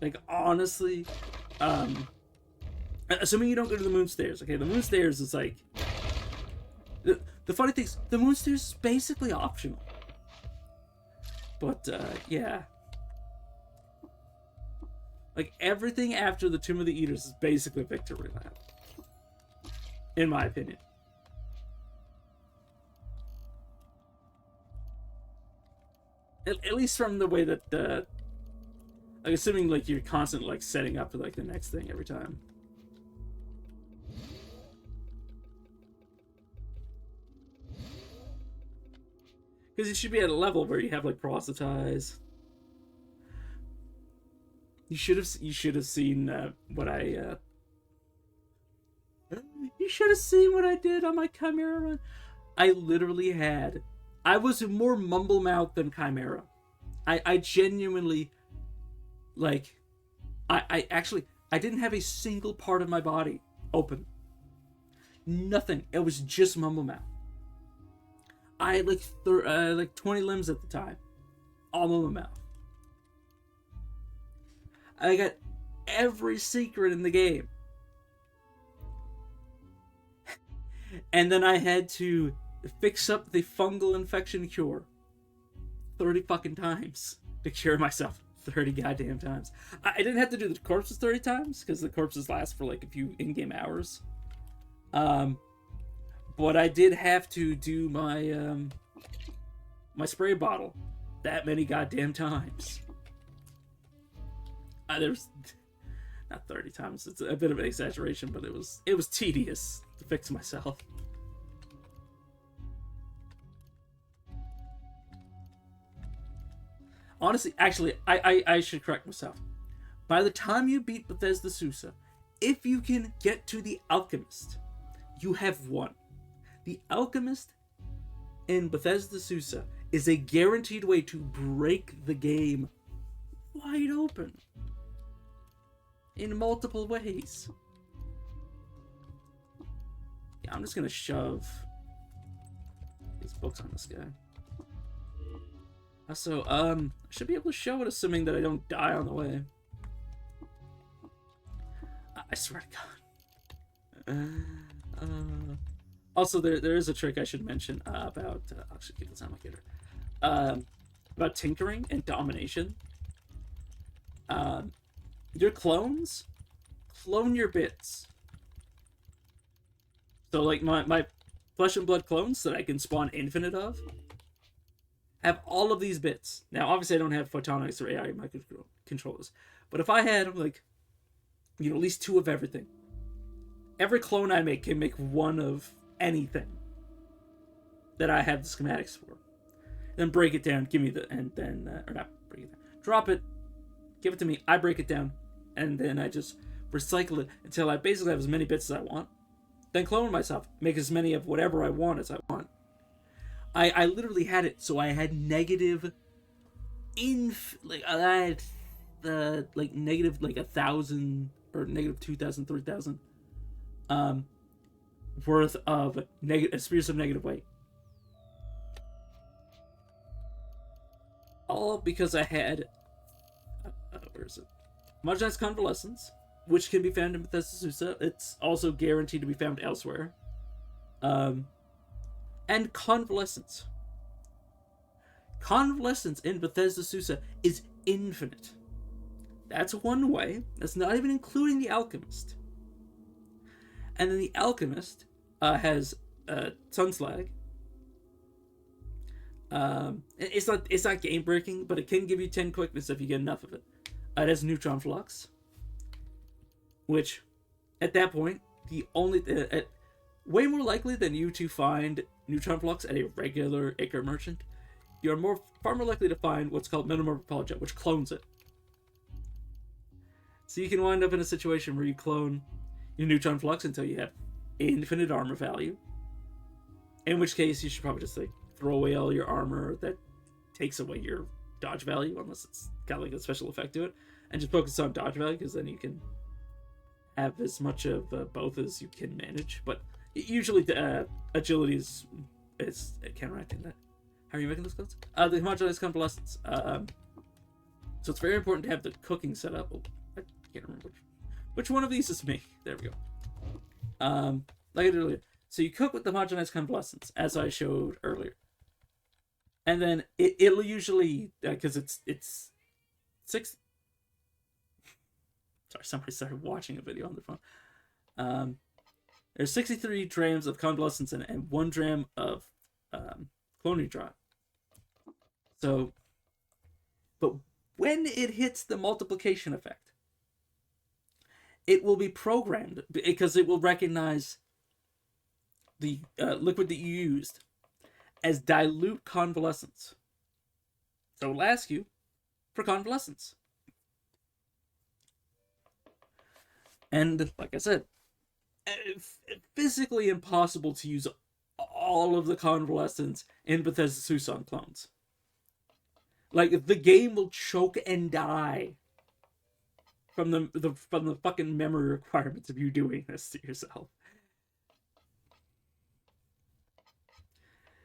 Like, honestly, assuming you don't go to the Moon Stairs. Okay, the Moon Stairs is like... The funny thing is, the Moon Stairs is basically optional. But, yeah. Like, everything after the Tomb of the Eaters is basically victory lap. In my opinion. At least from the way that, like, assuming, like, you're constantly, like, setting up for, like, the next thing every time. Because you should be at a level where you have, like, proselytize. You should have seen what I you should have seen what I did on my Chimera run. I literally had... I was more mumble mouth than Chimera. I genuinely, like, I actually, I didn't have a single part of my body open. Nothing. It was just mumble mouth. I had like 20 limbs at the time. All mumble mouth. I got every secret in the game. And then I had to fix up the fungal infection cure 30 fucking times to cure myself 30 goddamn times. I didn't have to do the corpses 30 times because the corpses last for like a few in-game hours. But I did have to do my my spray bottle that many goddamn times. There's not 30 times. It's a bit of an exaggeration, but it was tedious to fix myself. Honestly, actually, I should correct myself. By the time you beat Bethesda Susa, if you can get to the Alchemist, you have won. The Alchemist in Bethesda Susa is a guaranteed way to break the game wide open. In multiple ways. Yeah, I'm just gonna shove these books on this guy. Also, I should be able to show it, assuming that I don't die on the way. I swear to God. Also, there is a trick I should mention about. I'll actually keep this on my computer. About tinkering and domination. Your clones clone your bits. So, like my flesh and blood clones that I can spawn infinite of. have all of these bits. Now, obviously, I don't have photonics or AI microcontrollers, but if I had like, at least 2 of everything, every clone I make can make 1 of anything that I have the schematics for. Then break it down, give me and then or not break it down, drop it, give it to me. I break it down, and then I just recycle it until I basically have as many bits as I want. Then clone myself, make as many of whatever I want as I want. I literally had it so I had negative I had negative 1,000 or negative 2,000, 3,000 worth of spheres of negative weight. All because I had where is it? Homogenized convalescence, which can be found in Bethesda Susa. It's also guaranteed to be found elsewhere. And convalescence. Convalescence in Bethesda Susa is infinite. That's one way. That's not even including the Alchemist. And then the Alchemist has Sunslag. It's not game breaking, but it can give you 10 quickness if you get enough of it. It has Neutron Flux, which at that point way more likely than you to find Neutron Flux at a regular Ichor merchant, you're far more likely to find what's called Metamorphic Polyjet, which clones it. So you can wind up in a situation where you clone your Neutron Flux until you have infinite armor value. In which case, you should probably just throw away all your armor that takes away your dodge value, unless it's got a special effect to it, and just focus on dodge value, because then you can have as much of both as you can manage. But usually agility is counteracting that. How are you making those clones? The homogenized convalescence. So it's very important to have the cooking set up. Oh, I can't remember which one of these is me. There we go. Like I did earlier. So you cook with the homogenized convalescence, as I showed earlier. And then it'll usually, because it's 6. Sorry, somebody started watching a video on their phone. There's 63 drams of convalescence in it, and 1 dram of cloning drop. So, but when it hits the multiplication effect, it will be programmed, because it will recognize the liquid that you used as dilute convalescence. So it'll ask you for convalescence. And like I said, physically impossible to use all of the convalescence in Bethesda Susan clones. Like, the game will choke and die from the fucking memory requirements of you doing this to yourself.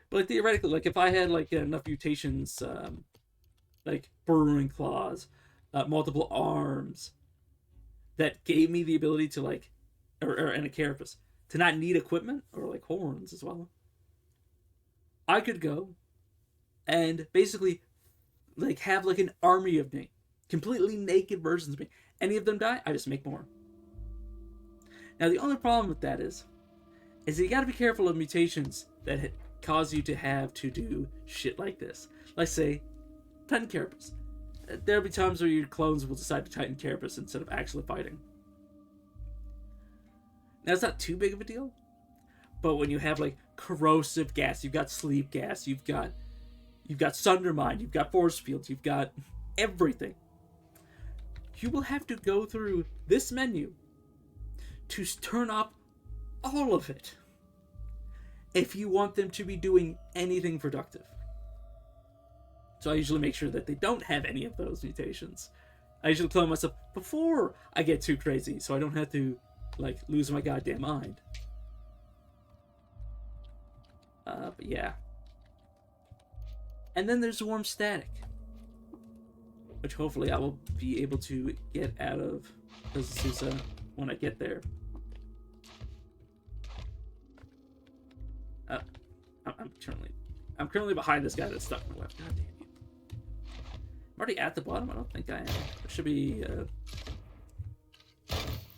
But theoretically, if I had enough mutations, burrowing claws, multiple arms, that gave me the ability to and a carapace to not need equipment, or horns as well, I could go and basically have an army of me, completely naked versions of me. Any of them die, I just make more. Now the only problem with that is you got to be careful of mutations that cause you to have to do shit like this. Let's say Titan Carapace. There'll be times where your clones will decide to Titan Carapace instead of actually fighting. Now it's not too big of a deal, but when you have corrosive gas, you've got sleep gas, you've got Sundermind, you've got force fields, you've got everything. You will have to go through this menu to turn off all of it if you want them to be doing anything productive. So I usually make sure that they don't have any of those mutations. I usually clone myself before I get too crazy, so I don't have to lose my goddamn mind. But yeah. And then there's Warm Static, which hopefully I will be able to get out of Susa when I get there. I'm currently behind this guy that's stuck in the left. God damn you. I'm already at the bottom. I don't think I am. There should be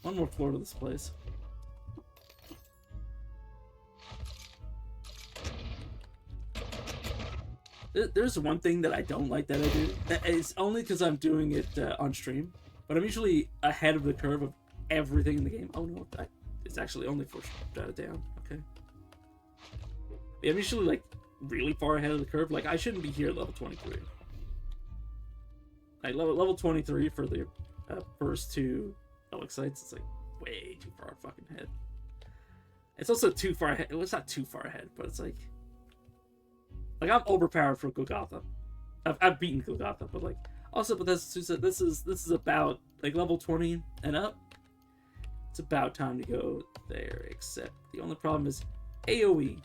one more floor to this place. There's one thing that I don't like that I do. It's only because I'm doing it on stream, but I'm usually ahead of the curve of everything in the game. Oh no, it's actually only 4 strata down. Okay. Yeah, I'm usually like really far ahead of the curve. Like I shouldn't be here at level 23. Like level 23 for the first 2 relic sites. It's like way too far fucking ahead. It's also too far ahead. Well, it's not too far ahead, but it's like I'm overpowered for Golgotha. I've beaten Golgotha, but like also, but this is about like level 20 and up. It's about time to go there. Except the only problem is AOE.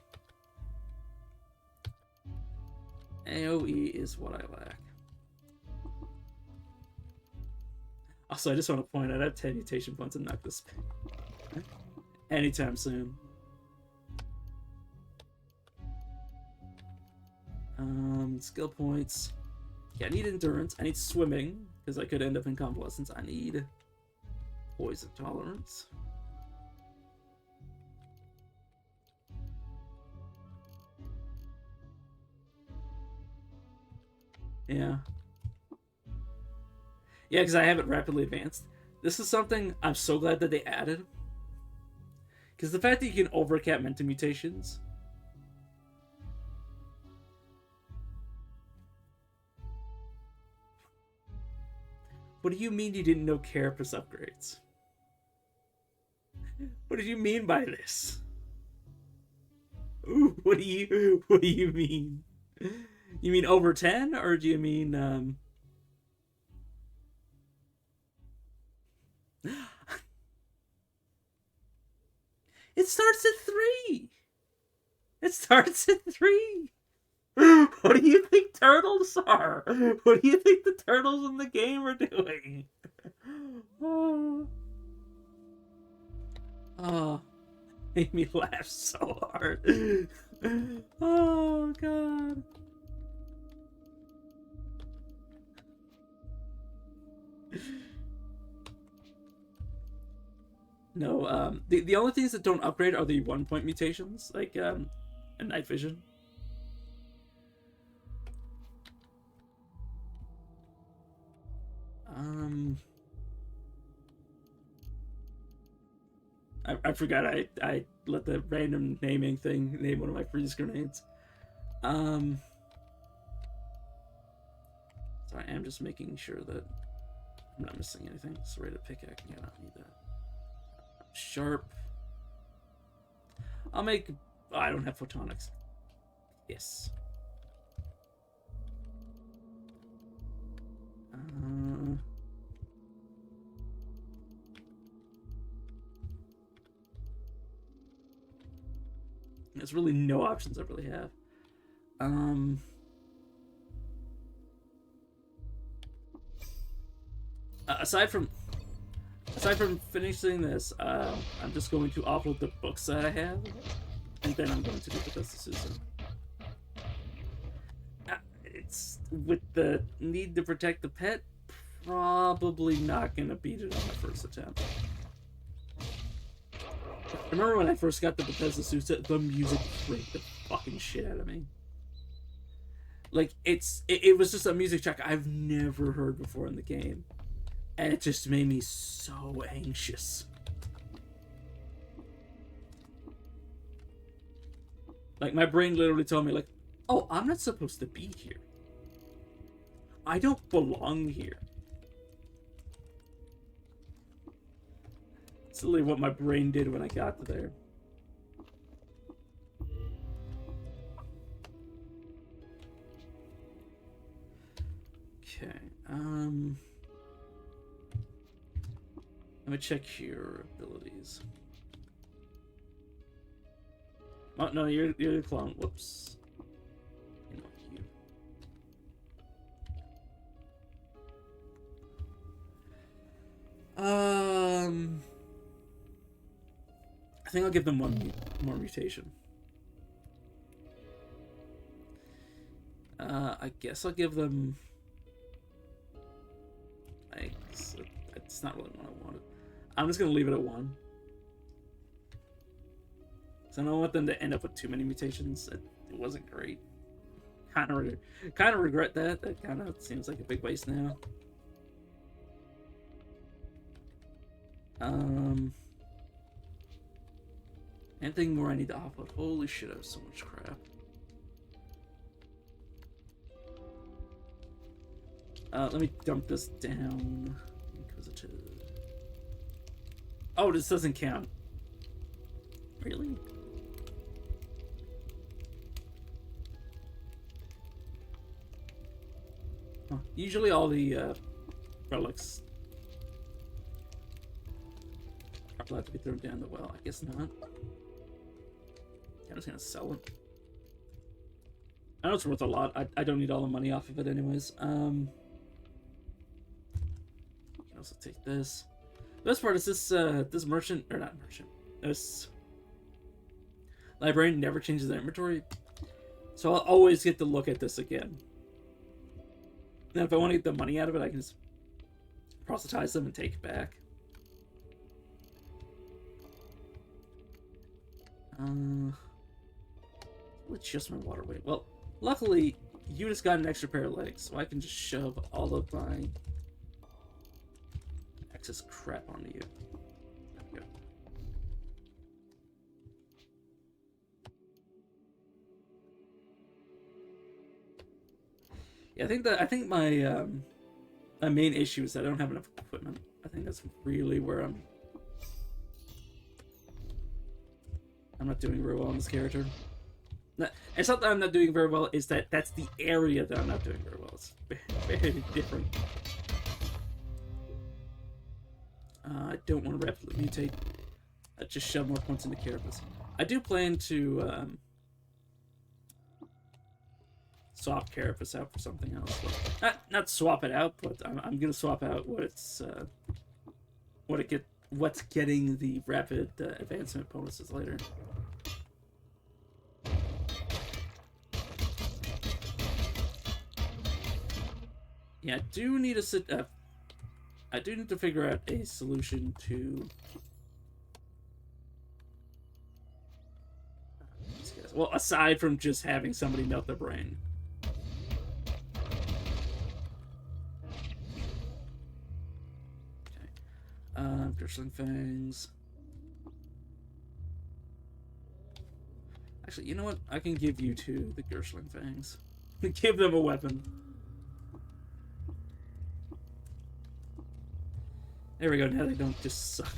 AOE is what I lack. Also, I just want to point out I have 10 mutation points and not this anytime soon. Skill points. Yeah, I need endurance. I need swimming because I could end up in convalescence. I need poison tolerance. Yeah. Yeah, because I have it rapidly advanced. This is something I'm so glad that they added. Because the fact that you can overcap mental mutations. What do you mean you didn't know carapace upgrades? What did you mean by this? Ooh, what do you mean? You mean over 10 or do you mean It starts at 3. It starts at 3. What do you think turtles are? What do you think the turtles in the game are doing? Oh, made me laugh so hard. Oh god. No, the only things that don't upgrade are the 1-point mutations, like and night vision. I forgot I let the random naming thing name one of my freeze grenades. So I am just making sure that I'm not missing anything. Serrated pickaxe, yeah, I don't need that. Sharp. I'll make. Oh, I don't have photonics. Yes. There's really no options I really have. Aside from finishing this, I'm just going to offload the books that I have, and then I'm going to do the Bethesda Susan. It's with the need to protect the pet, probably not gonna beat it on the first attempt. I remember when I first got the Bethesda Susa, the music freaked the fucking shit out of me. Like it was just a music track I've never heard before in the game. And it just made me so anxious. Like, my brain literally told me, like, oh, I'm not supposed to be here. I don't belong here. That's literally what my brain did when I got to there. Okay, let me check your abilities. Oh no, you're the clone. Whoops. You know, you. I think I'll give them one more mutation. I guess I'll give them. It's not really what I wanted. I'm just gonna leave it at 1. So I don't want them to end up with too many mutations. It wasn't great. Kind of regret that. That kind of seems like a big waste now. Anything more I need to offload? Holy shit, I have so much crap. Let me dump this down. Inquisitive. Oh, this doesn't count. Really? Huh. Usually all the relics are allowed to be thrown down the well. I guess not. I'm just gonna sell it. I know it's worth a lot. I don't need all the money off of it anyways. I can also take this. The best part is this this merchant, or not merchant, this librarian never changes their inventory. So I'll always get to look at this again. Now if I want to get the money out of it, I can just proselytize them and take it back. It's just my water weight. Well, luckily, you just got an extra pair of legs, so I can just shove all of my excess crap onto you. There we go. Yeah, I think my my main issue is that I don't have enough equipment. I think that's really where I'm not doing very well on this character. It's not that I'm not doing very well, it's that that's the area that I'm not doing very well. It's very different. I don't want to rapidly mutate. I just shove more points into Cowardice. I do plan to swap Cowardice out for something else. Well, not swap it out, but I'm gonna swap out what's getting the rapid advancement bonuses later. Yeah, I do need to figure out a solution to these guys. Well, aside from just having somebody melt their brain. Okay. Gershling Fangs. Actually, you know what? I can give you two the Gershling Fangs. Give them a weapon. There we go, now they don't just suck.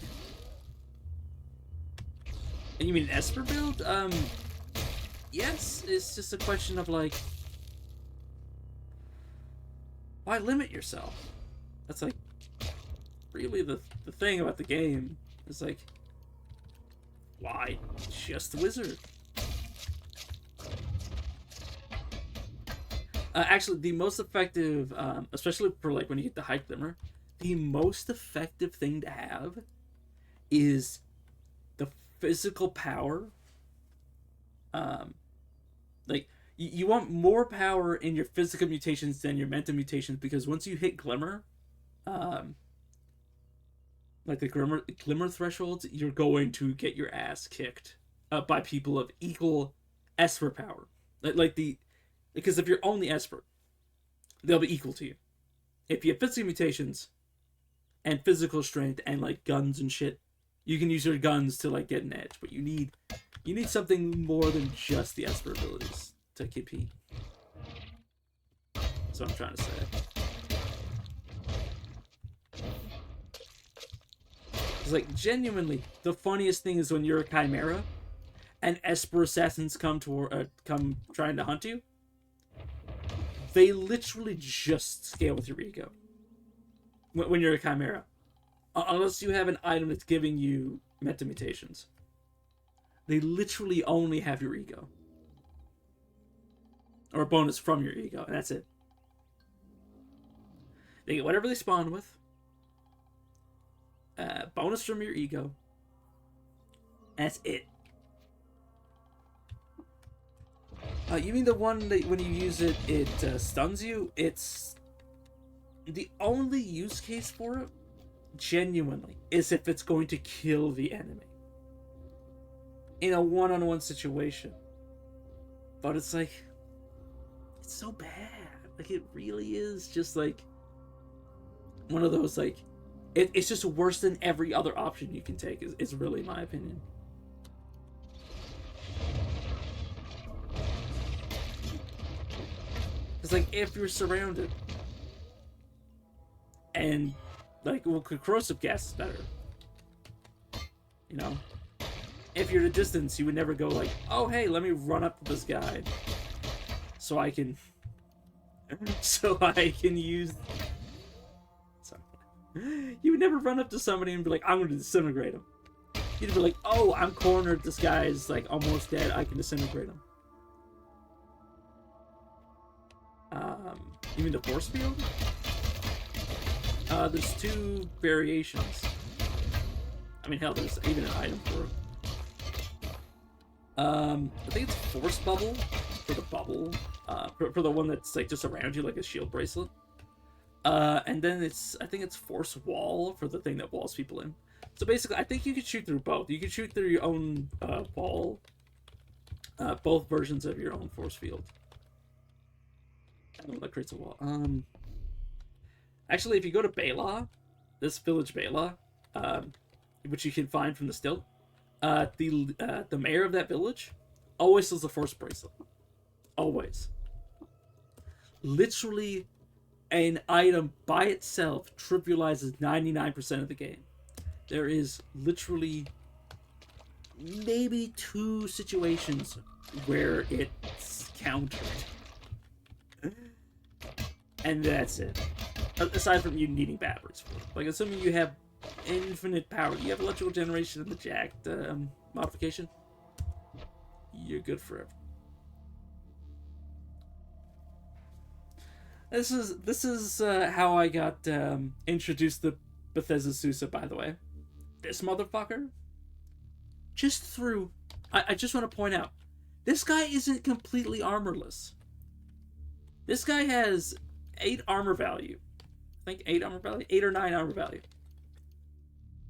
And you mean an Esper build? Yes, it's just a question of, like, why limit yourself? That's, like, really the thing about the game. It's like, why just the wizard? Actually, the most effective, especially for, like, when you get the High Glimmer, the most effective thing to have is the physical power. Like, you want more power in your physical mutations than your mental mutations, because once you hit Glimmer, like the Glimmer thresholds, you're going to get your ass kicked by people of equal Esper power. Because if you're only Esper, they'll be equal to you. If you have physical mutations and physical strength and like guns and shit, you can use your guns to like get an edge, but you need something more than just the Esper abilities to compete. That's what I'm trying to say. It's like, genuinely, the funniest thing is when you're a Chimera and Esper assassins come trying to hunt you. They literally just scale with your ego when you're a Chimera, unless you have an item that's giving you meta mutations. They literally only have your ego, or a bonus from your ego, and that's it. They get whatever they spawn with, bonus from your ego, and that's it. You mean the one that when you use it, it stuns you? It's the only use case for it, genuinely, is if it's going to kill the enemy in a one-on-one situation. But it's like, it's so bad. Like, it really is just like one of those, like, it's just worse than every other option you can take, is really my opinion. It's like, if you're surrounded and, like, well, corrosive gas is better. You know? If you're at a distance, you would never go like, oh, hey, let me run up to this guy so I can use... Sorry. You would never run up to somebody and be like, I'm going to disintegrate him. You'd be like, oh, I'm cornered, this guy's, like, almost dead, I can disintegrate him. You mean the force field? There's 2 variations. I mean, hell, there's even an item for it. I think it's force bubble for the bubble, for the one that's like just around you, like a shield bracelet. And then I think it's force wall for the thing that walls people in. So basically, I think you can shoot through both. You can shoot through your own wall, both versions of your own force field. I don't know, that creates a wall. Actually, if you go to Bela, this village Bela, which you can find from the still, the mayor of that village always does a force bracelet. Always. Literally, an item by itself trivializes 99% of the game. There is literally maybe 2 situations where it's countered. And that's it. Aside from you needing batteries for it. Like, assuming you have infinite power, you have electrical generation and the jacked modification, you're good forever. This is how I got introduced to Bethesda Sousa, by the way. This motherfucker, just through... I just want to point out, this guy isn't completely armorless. This guy has 8 armor value. I think 8 armor value? 8 or 9 armor value.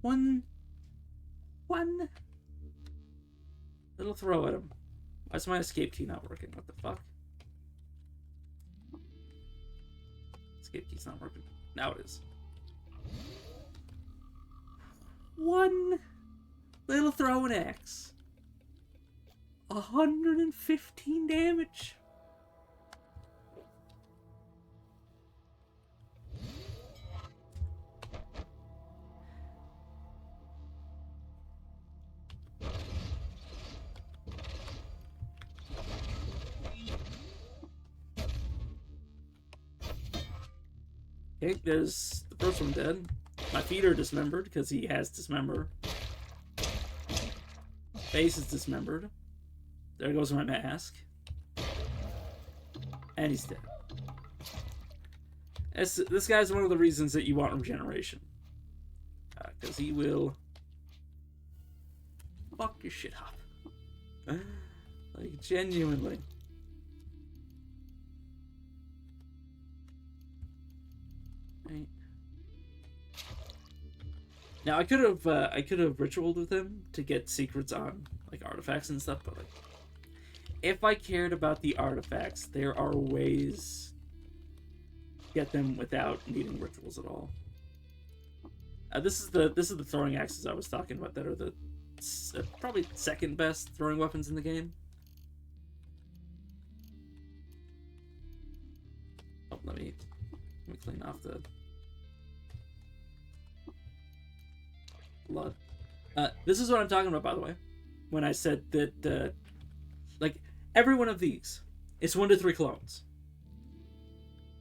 One little throw at him. Why is my escape key not working? What the fuck? Escape key's not working. Now it is. One little throwing axe. 115 damage. Okay, there's the first one dead. My feet are dismembered because he has dismember. Face is dismembered. There goes my mask. And he's dead. This guy's one of the reasons that you want regeneration. Because he will fuck your shit up. Like, genuinely. Right. Now I could have ritualed with him to get secrets on like artifacts and stuff, but like, if I cared about the artifacts, there are ways to get them without needing rituals at all. This is the throwing axes I was talking about that are the probably second best throwing weapons in the game. Oh, let me clean off the blood. This is what I'm talking about, by the way, when I said that like every one of these, it's 1 to 3 clones.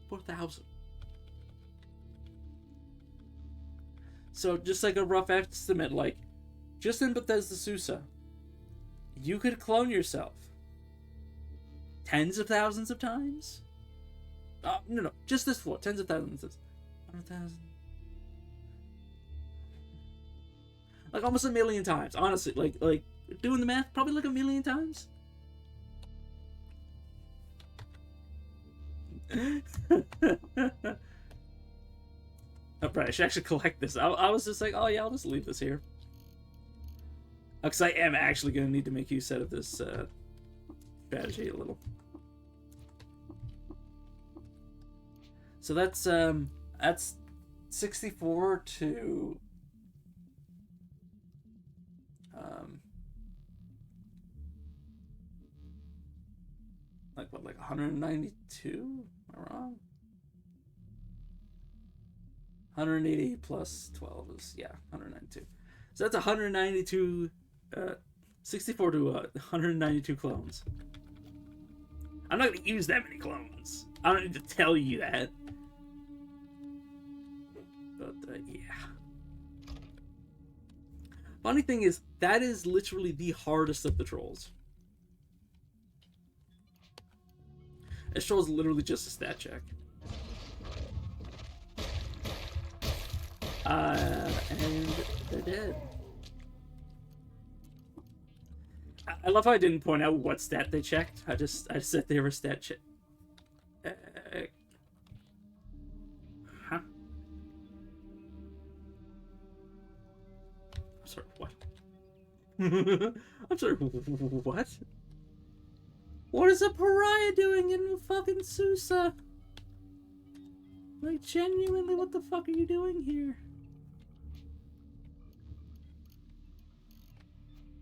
4,000. So just like a rough estimate, like just in Bethesda Sousa, you could clone yourself tens of thousands of times. No, just this floor, tens of thousands of 100,000. Like almost 1 million times, honestly. Like doing the math, probably like 1 million times. Oh, right, I should actually collect this. I was just like, oh yeah, I'll just leave this here. Because I am actually going to need to make use out of this strategy a little. So that's 64 to like what, like 192? Am I wrong? 180 plus 12 is, yeah, 192. So that's 192, 64 to 192 clones. I'm not going to use that many clones. I don't need to tell you that. But, yeah. Funny thing is, that is literally the hardest of the trolls. This troll is literally just a stat check. And they're dead. I love how I didn't point out what stat they checked. I just said they were stat check. Huh? I'm sorry, what? I'm sorry, what? What is a pariah doing in fucking Susa? Like, genuinely, what the fuck are you doing here?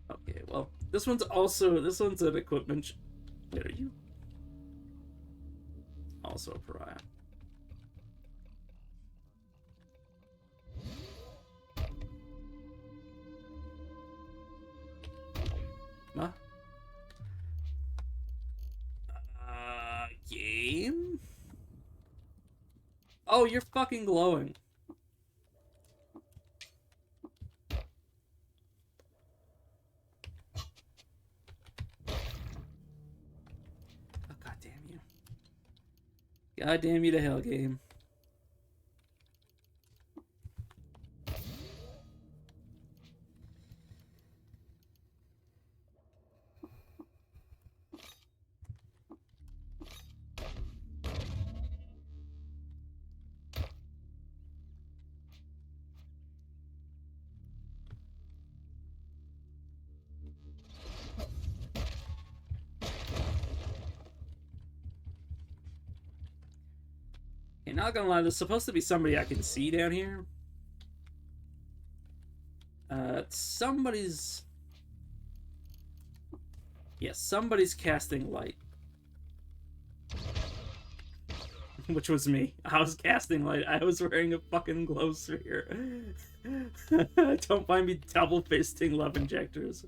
Okay, well, this one's an equipment. Wait, are you? Also a pariah. Huh? Game? Oh, you're fucking glowing. Oh, god damn you. God damn you to hell, game. Okay, not gonna lie, there's supposed to be somebody I can see down here. Somebody's... Yes, somebody's casting light. Which was me. I was casting light. I was wearing a fucking glow sphere. Don't mind me double fisting love injectors.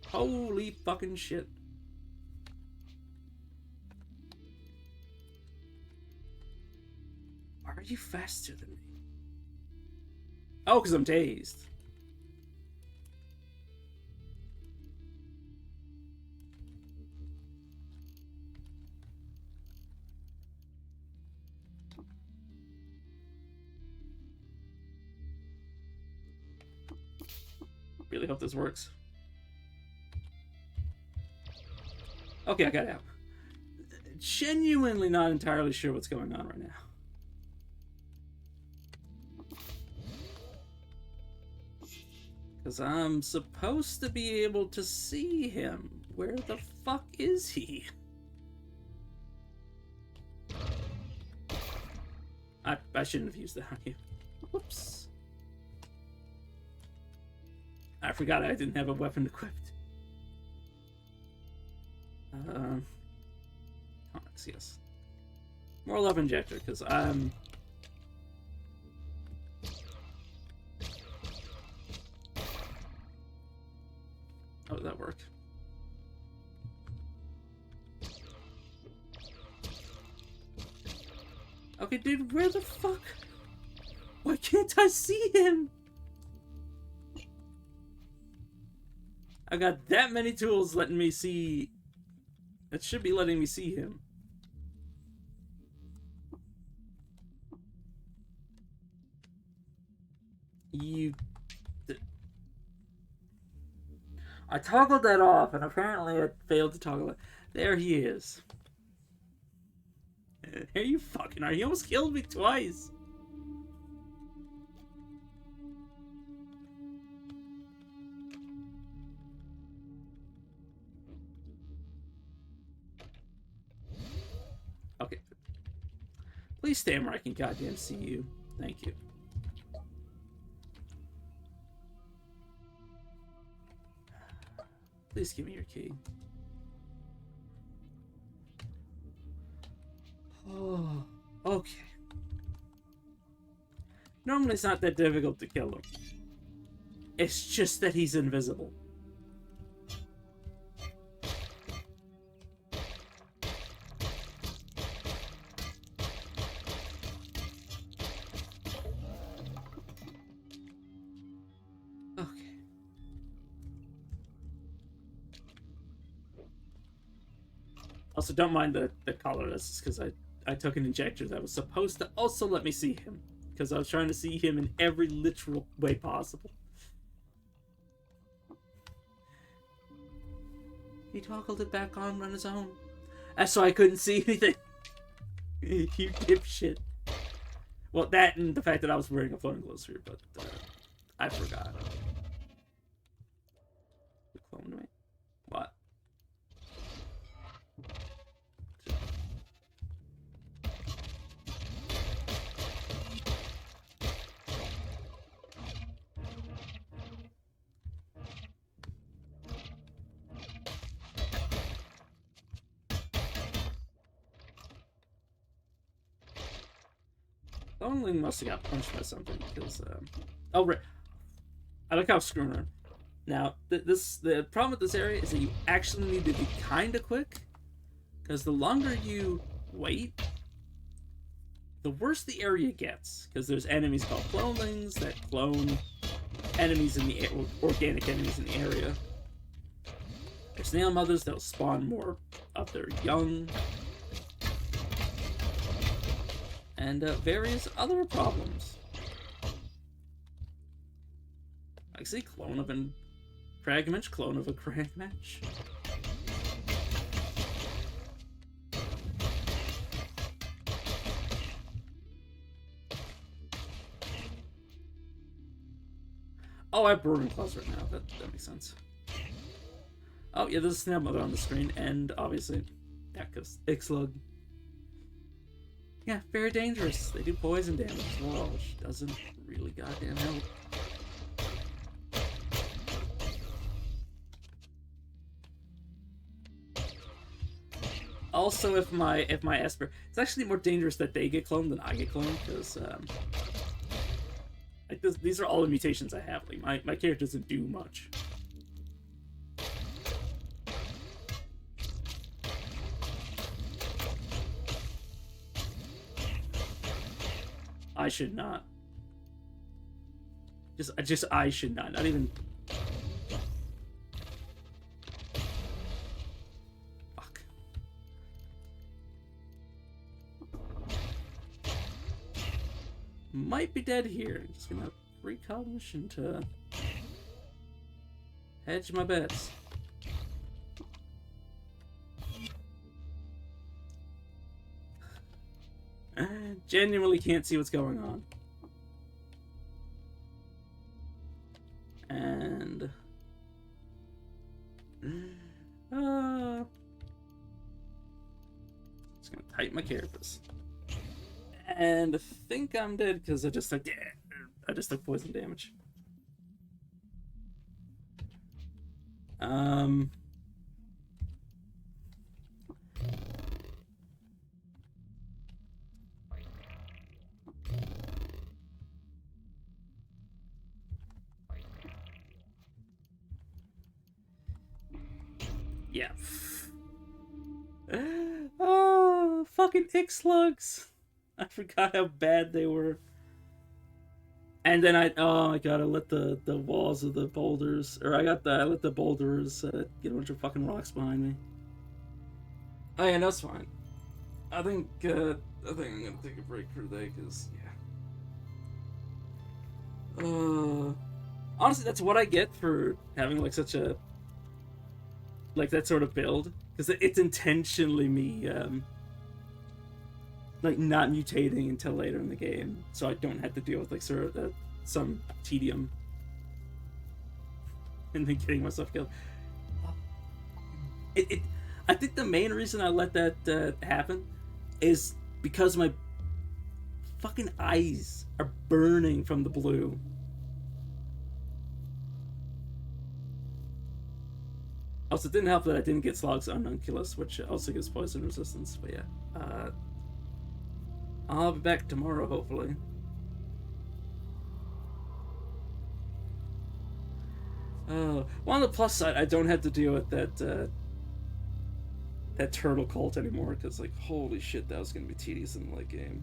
Holy fucking shit. Why are you faster than me? Oh, because I'm dazed. Really hope this works. Okay, I got out. Genuinely not entirely sure what's going on right now. Because I'm supposed to be able to see him. Where the fuck is he? I shouldn't have used that on you. Whoops. I forgot I didn't have a weapon equipped. Yes. More love injector, because I'm... Oh, did that work? Okay, dude, where the fuck? Why can't I see him? I got that many tools letting me see... That should be letting me see him. I toggled that off, and apparently I failed to toggle it. There he is. There you fucking are. He almost killed me twice. least stand where I can goddamn see you. Thank you. Please give me your key. Oh, okay. Normally it's not that difficult to kill him. It's just that he's invisible. Okay. Also, don't mind the color. That's just because I took an injector that was supposed to also let me see him. Because I was trying to see him in every literal way possible. He toggled it back on his own. That's why I couldn't see anything. You dipshit. Well, that and the fact that I was wearing a floating glow sphere, but I forgot. You cloned me? What? Only must have got punched by something because oh right, I like how I'm screwing around. Now the problem with this area is that you actually need to be kind of quick, because the longer you wait, the worse the area gets. Because there's enemies called clonelings that clone enemies in the organic enemies in the area. There's snail mothers that'll spawn more of their young. And various other problems. I see clone of a Kragmensch, clone of a Kragmensch. Oh, I have burning claws right now. That makes sense. Oh yeah, there's a snail mother on the screen, and obviously, that goes Ixlug. Yeah, very dangerous. They do poison damage as well, which doesn't really goddamn help. Also, if my Esper, it's actually more dangerous that they get cloned than I get cloned, because like these are all the mutations I have. Like my character doesn't do much. I should not. I should not. Not even. Fuck. Might be dead here. I'm just gonna precognition to hedge my bets. Genuinely can't see what's going on. And just gonna tighten my carapace. And I think I'm dead because I just took poison damage. Yeah. Oh, fucking Ixlugs. I forgot how bad they were. And then oh my god, I let the walls of the boulders, or I let the boulders get a bunch of fucking rocks behind me. Oh yeah, that's fine. I think I'm gonna take a break for today, cause yeah. Honestly, that's what I get for having like such a that sort of build, because it's intentionally me like not mutating until later in the game, so I don't have to deal with like sort of some tedium and then getting myself killed. I think the main reason I let that happen is because fucking eyes are burning from the blue. Also, it didn't help that I didn't get Slog's Ununculus, which also gives poison resistance. But yeah, I'll be back tomorrow, hopefully. Well, on the plus side, I don't have to deal with that turtle cult anymore, because, like, holy shit, that was gonna be tedious in the late game.